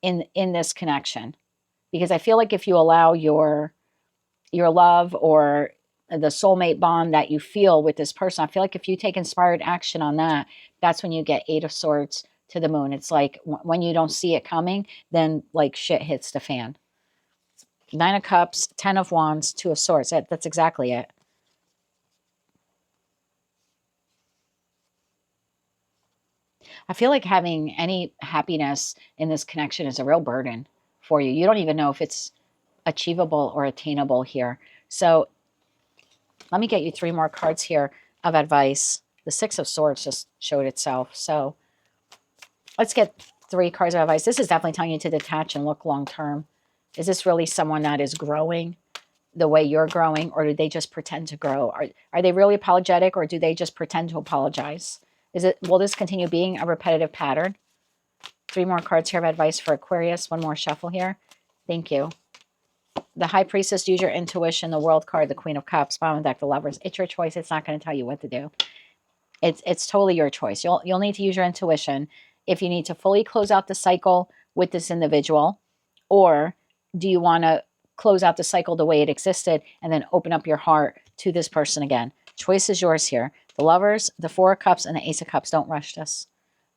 in this connection? Because I feel like if you allow your love or the soulmate bond that you feel with this person, I feel like if you take inspired action on that, that's when you get 8 of Swords to the Moon. It's like when you don't see it coming, then like shit hits the fan. 9 of Cups, 10 of Wands, 2 of Swords. That's exactly it. I feel like having any happiness in this connection is a real burden for you. You don't even know if it's achievable or attainable here. So let me get you 3 more cards here of advice. The 6 of Swords just showed itself. So let's get 3 cards of advice. This is definitely telling you to detach and look long term. Is this really someone that is growing the way you're growing, or do they just pretend to grow? Are they really apologetic, or do they just pretend to apologize? Will this continue being a repetitive pattern? 3 more cards here of advice for Aquarius. One more shuffle here. Thank you. The High Priestess, use your intuition. The World card, the Queen of Cups, bottom of the deck, the Lovers. It's your choice. It's not going to tell you what to do. It's totally your choice. You'll need to use your intuition if you need to fully close out the cycle with this individual, or do you want to close out the cycle the way it existed and then open up your heart to this person again? Choice is yours here. The Lovers, the 4 of Cups, and the Ace of Cups. Don't rush this.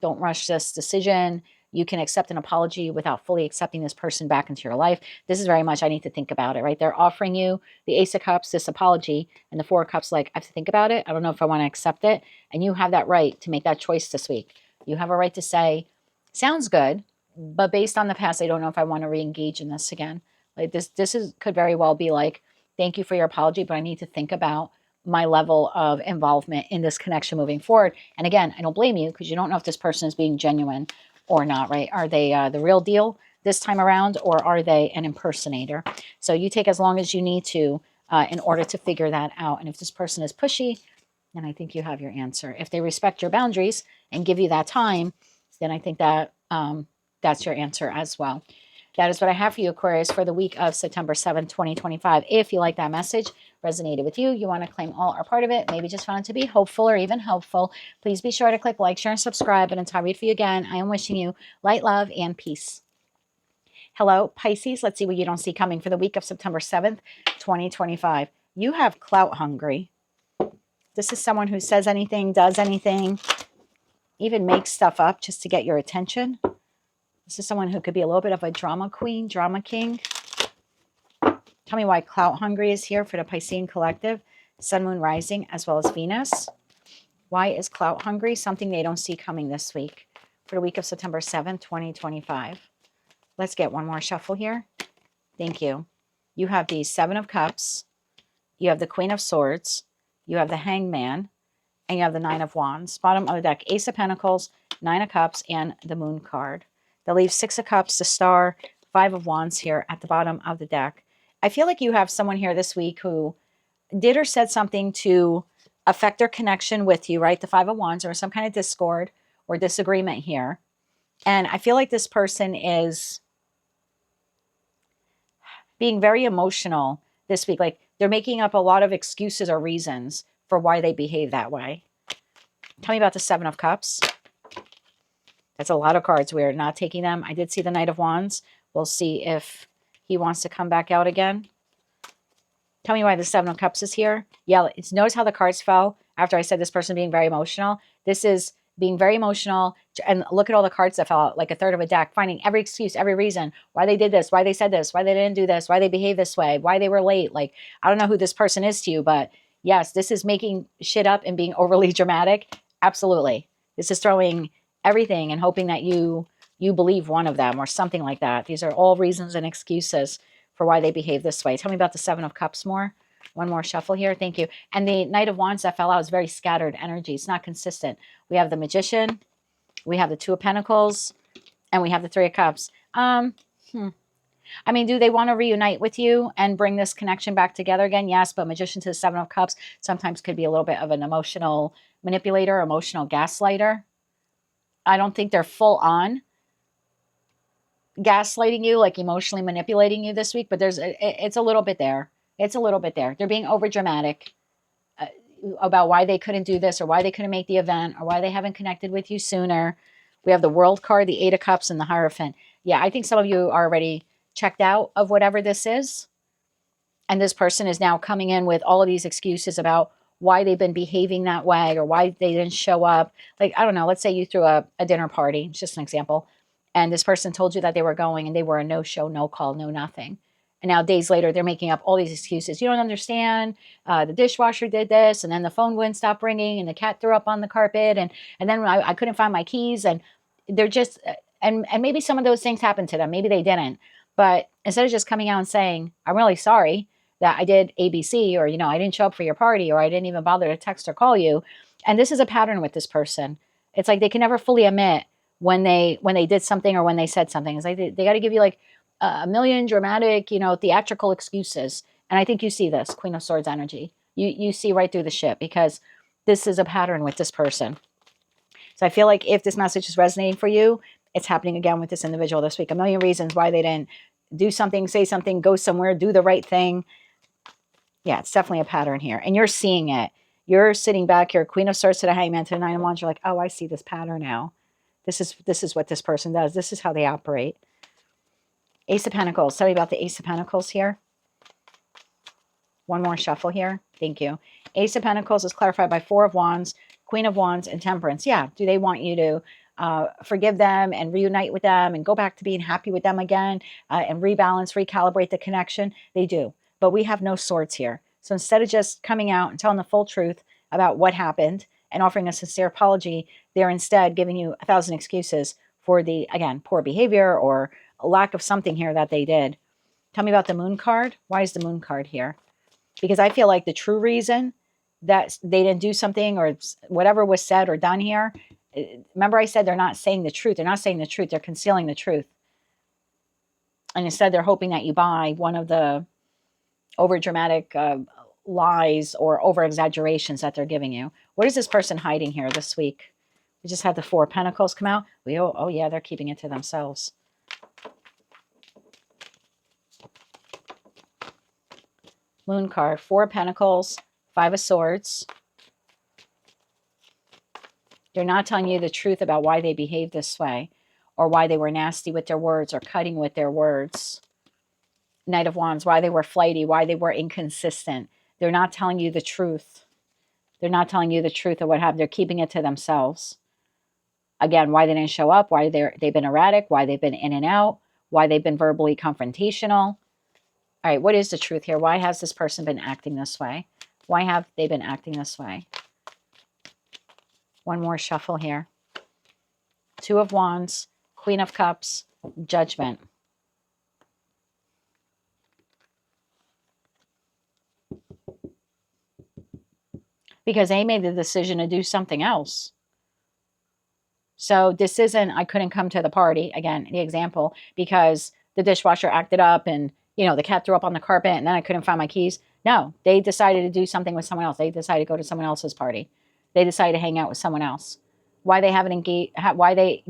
Don't rush this decision. You can accept an apology without fully accepting this person back into your life. This is very much, I need to think about it, right? They're offering you the Ace of Cups, this apology, and the 4 of Cups, like, I have to think about it. I don't know if I want to accept it. And you have that right to make that choice this week. You have a right to say, sounds good, but based on the past, I don't know if I want to re-engage in this again. Like this could very well be like, thank you for your apology, but I need to think about my level of involvement in this connection moving forward. And again, I don't blame you, because you don't know if this person is being genuine or not, right? Are they the real deal this time around, or are they an impersonator? So you take as long as you need to in order to figure that out. And if this person is pushy, then I think you have your answer. If they respect your boundaries and give you that time, then I think that that's your answer as well. That is what I have for you, Aquarius, for the week of September 7th, 2025. If you like that message, resonated with you, you want to claim all or part of it, maybe just found it to be hopeful or even helpful, please be sure to click like, share, and subscribe. And until I read for you again, I am wishing you light, love, and peace. Hello, Pisces. Let's see what you don't see coming for the week of September 7th, 2025. You have clout hungry. This is someone who says anything, does anything, even makes stuff up just to get your attention. This is someone who could be a little bit of a drama queen, drama king. Tell me why clout hungry is here for the Piscean collective. Sun, Moon, Rising, as well as Venus. Why is clout hungry? Something they don't see coming this week for the week of September 7th, 2025. Let's get one more shuffle here. Thank you. You have the 7 of Cups. You have the Queen of Swords. You have the Hangman. And you have the 9 of Wands. Bottom of the deck, Ace of Pentacles, 9 of Cups, and the Moon card. That leaves 6 of Cups, the Star, 5 of Wands here at the bottom of the deck. I feel like you have someone here this week who did or said something to affect their connection with you, right? The 5 of Wands, or some kind of discord or disagreement here. And I feel like this person is being very emotional this week. Like they're making up a lot of excuses or reasons for why they behave that way. Tell me about the 7 of Cups. That's a lot of cards. We're not taking them. I did see the Knight of Wands. We'll see if he wants to come back out again. Tell me why the 7 of Cups is here. Yeah, notice how the cards fell after I said this person being very emotional. This is being very emotional. And look at all the cards that fell out, like a third of a deck, finding every excuse, every reason why they did this, why they said this, why they didn't do this, why they behaved this way, why they were late. Like, I don't know who this person is to you, but yes, this is making shit up and being overly dramatic. Absolutely. This is throwing everything and hoping that you believe one of them or something like that. These are all reasons and excuses for why they behave this way. Tell me about the Seven of Cups more. One more shuffle here. Thank you. And the Knight of Wands that fell out is very scattered energy. It's not consistent. We have the Magician, we have the Two of Pentacles, and we have the Three of Cups. I mean, do they want to reunite with you and bring this connection back together again? Yes, but Magician to the Seven of Cups sometimes could be a little bit of an emotional manipulator, emotional gaslighter. I don't think they're full on gaslighting you, like emotionally manipulating you this week, but it's a little bit there. It's a little bit there. They're being over dramatic about why they couldn't do this or why they couldn't make the event or why they haven't connected with you sooner. We have the World card, the Eight of Cups, and the Hierophant. Yeah, I think some of you are already checked out of whatever this is. And this person is now coming in with all of these excuses about why they've been behaving that way or why they didn't show up. Like, I don't know, let's say you threw a dinner party, it's just an example, and this person told you that they were going and they were a no-show, no call, no nothing. And now days later, they're making up all these excuses. You don't understand. The dishwasher did this, and then the phone wouldn't stop ringing, and the cat threw up on the carpet, and then I couldn't find my keys. And they're just, and maybe some of those things happened to them. Maybe they didn't. But instead of just coming out and saying, I'm really sorry that I did ABC, or, I didn't show up for your party, or I didn't even bother to text or call you. And this is a pattern with this person. It's like they can never fully admit when they did something or when they said something. It's like they got to give you like a million dramatic, theatrical excuses. And I think you see this, Queen of Swords energy. You see right through the shit because this is a pattern with this person. So I feel like if this message is resonating for you, it's happening again with this individual this week. A million reasons why they didn't do something, say something, go somewhere, do the right thing. Yeah, it's definitely a pattern here. And you're seeing it. You're sitting back here, Queen of Swords to the Hangman to the Nine of Wands. You're like, oh, I see this pattern now. This is what this person does. This is how they operate. Ace of Pentacles. Tell me about the Ace of Pentacles here. One more shuffle here. Thank you. Ace of Pentacles is clarified by Four of Wands, Queen of Wands, and Temperance. Yeah. Do they want you to forgive them and reunite with them and go back to being happy with them again and rebalance, recalibrate the connection? They do. But we have no swords here. So instead of just coming out and telling the full truth about what happened and offering a sincere apology, they're instead giving you 1,000 excuses for the, again, poor behavior or a lack of something here that they did. Tell me about the Moon card. Why is the Moon card here? Because I feel like the true reason that they didn't do something or whatever was said or done here, remember I said they're not saying the truth. They're not saying the truth. They're concealing the truth. And instead they're hoping that you buy one of the over-dramatic lies or over-exaggerations that they're giving you. What is this person hiding here this week? We just had the Four of Pentacles come out. Oh yeah, they're keeping it to themselves. Moon card, Four of Pentacles, Five of Swords. They're not telling you the truth about why they behaved this way or why they were nasty with their words or cutting with their words. Knight of Wands, why they were flighty, why they were inconsistent. They're not telling you the truth. They're not telling you the truth of what happened. They're keeping it to themselves. Again, why they didn't show up, why they've been erratic, why they've been in and out, why they've been verbally confrontational. All right, what is the truth here? Why has this person been acting this way? Why have they been acting this way? One more shuffle here. Two of Wands, Queen of Cups, Judgment. Because they made the decision to do something else. So this isn't, I couldn't come to the party, again, the example, because the dishwasher acted up and, the cat threw up on the carpet and then I couldn't find my keys. No, they decided to do something with someone else. They decided to go to someone else's party. They decided to hang out with someone else. Why they haven't engaged, why they,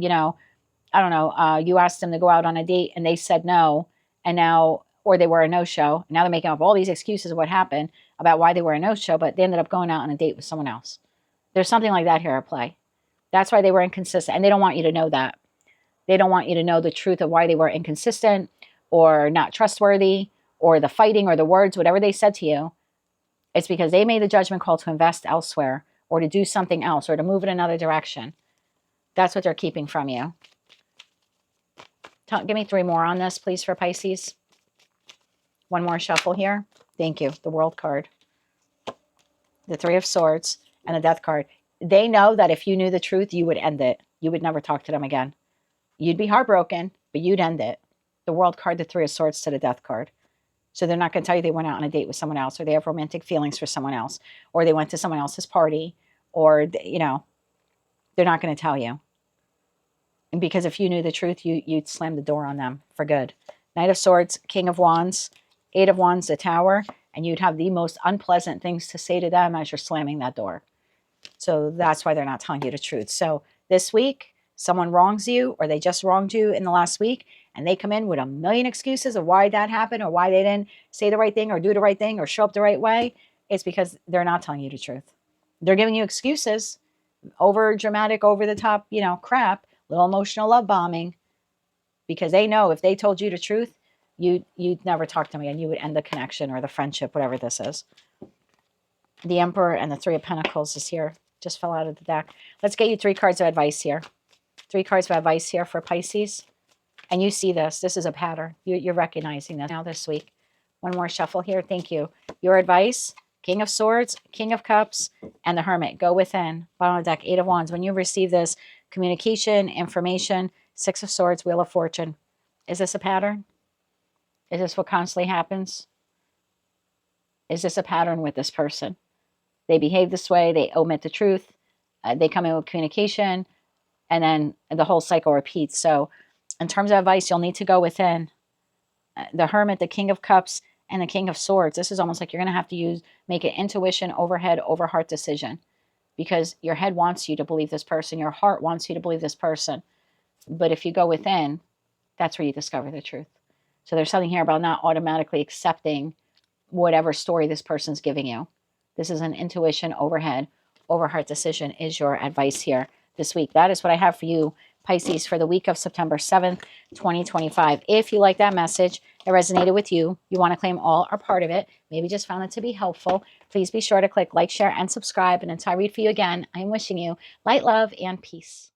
I don't know, you asked them to go out on a date and they said no, and now, or they were a no-show. Now they're making up all these excuses of what happened about why they were a no-show, but they ended up going out on a date with someone else. There's something like that here at play. That's why they were inconsistent, and they don't want you to know that. They don't want you to know the truth of why they were inconsistent or not trustworthy or the fighting or the words, whatever they said to you. It's because they made the judgment call to invest elsewhere or to do something else or to move in another direction. That's what they're keeping from you. Give me 3 more on this, please, for Pisces. One more shuffle here. Thank you. The World card, the 3 of Swords, and the Death card. They know that if you knew the truth, you would end it. You would never talk to them again. You'd be heartbroken, but you'd end it. The World card, the 3 of Swords to the Death card. So they're not going to tell you they went out on a date with someone else, or they have romantic feelings for someone else, or they went to someone else's party, or, you know, they're not going to tell you. And because if you knew the truth, you'd slam the door on them for good. Knight of Swords, King of Wands, 8 of Wands, the Tower, and you'd have the most unpleasant things to say to them as you're slamming that door. So that's why they're not telling you the truth. So this week, someone wrongs you, or they just wronged you in the last week, and they come in with a million excuses of why that happened, or why they didn't say the right thing, or do the right thing, or show up the right way. It's because they're not telling you the truth. They're giving you excuses, over dramatic, over the top, you know, crap, little emotional love bombing, because they know if they told you the truth, you'd never talk to them again. You would end the connection or the friendship, whatever this is. The Emperor and the 3 of Pentacles is here. Just fell out of the deck. Let's get you 3 cards of advice here. 3 cards of advice here for Pisces. And you see this. This is a pattern. You're recognizing this now this week. One more shuffle here. Thank you. Your advice, King of Swords, King of Cups, and the Hermit. Go within. Bottom of the deck, 8 of Wands. When you receive this, communication, information, 6 of Swords, Wheel of Fortune. Is this a pattern? Is this what constantly happens? Is this a pattern with this person? They behave this way. They omit the truth. They come in with communication. And then the whole cycle repeats. So in terms of advice, you'll need to go within. The Hermit, the King of Cups, and the King of Swords. This is almost like you're going to have to make an intuition, over head, over heart decision. Because your head wants you to believe this person. Your heart wants you to believe this person. But if you go within, that's where you discover the truth. So there's something here about not automatically accepting whatever story this person's giving you. This is an intuition, overhead, over heart decision is your advice here this week. That is what I have for you, Pisces, for the week of September 7th, 2025. If you like that message, it resonated with you, you want to claim all or part of it, maybe just found it to be helpful, please be sure to click like, share, and subscribe. And until I read for you again, I am wishing you light, love, and peace.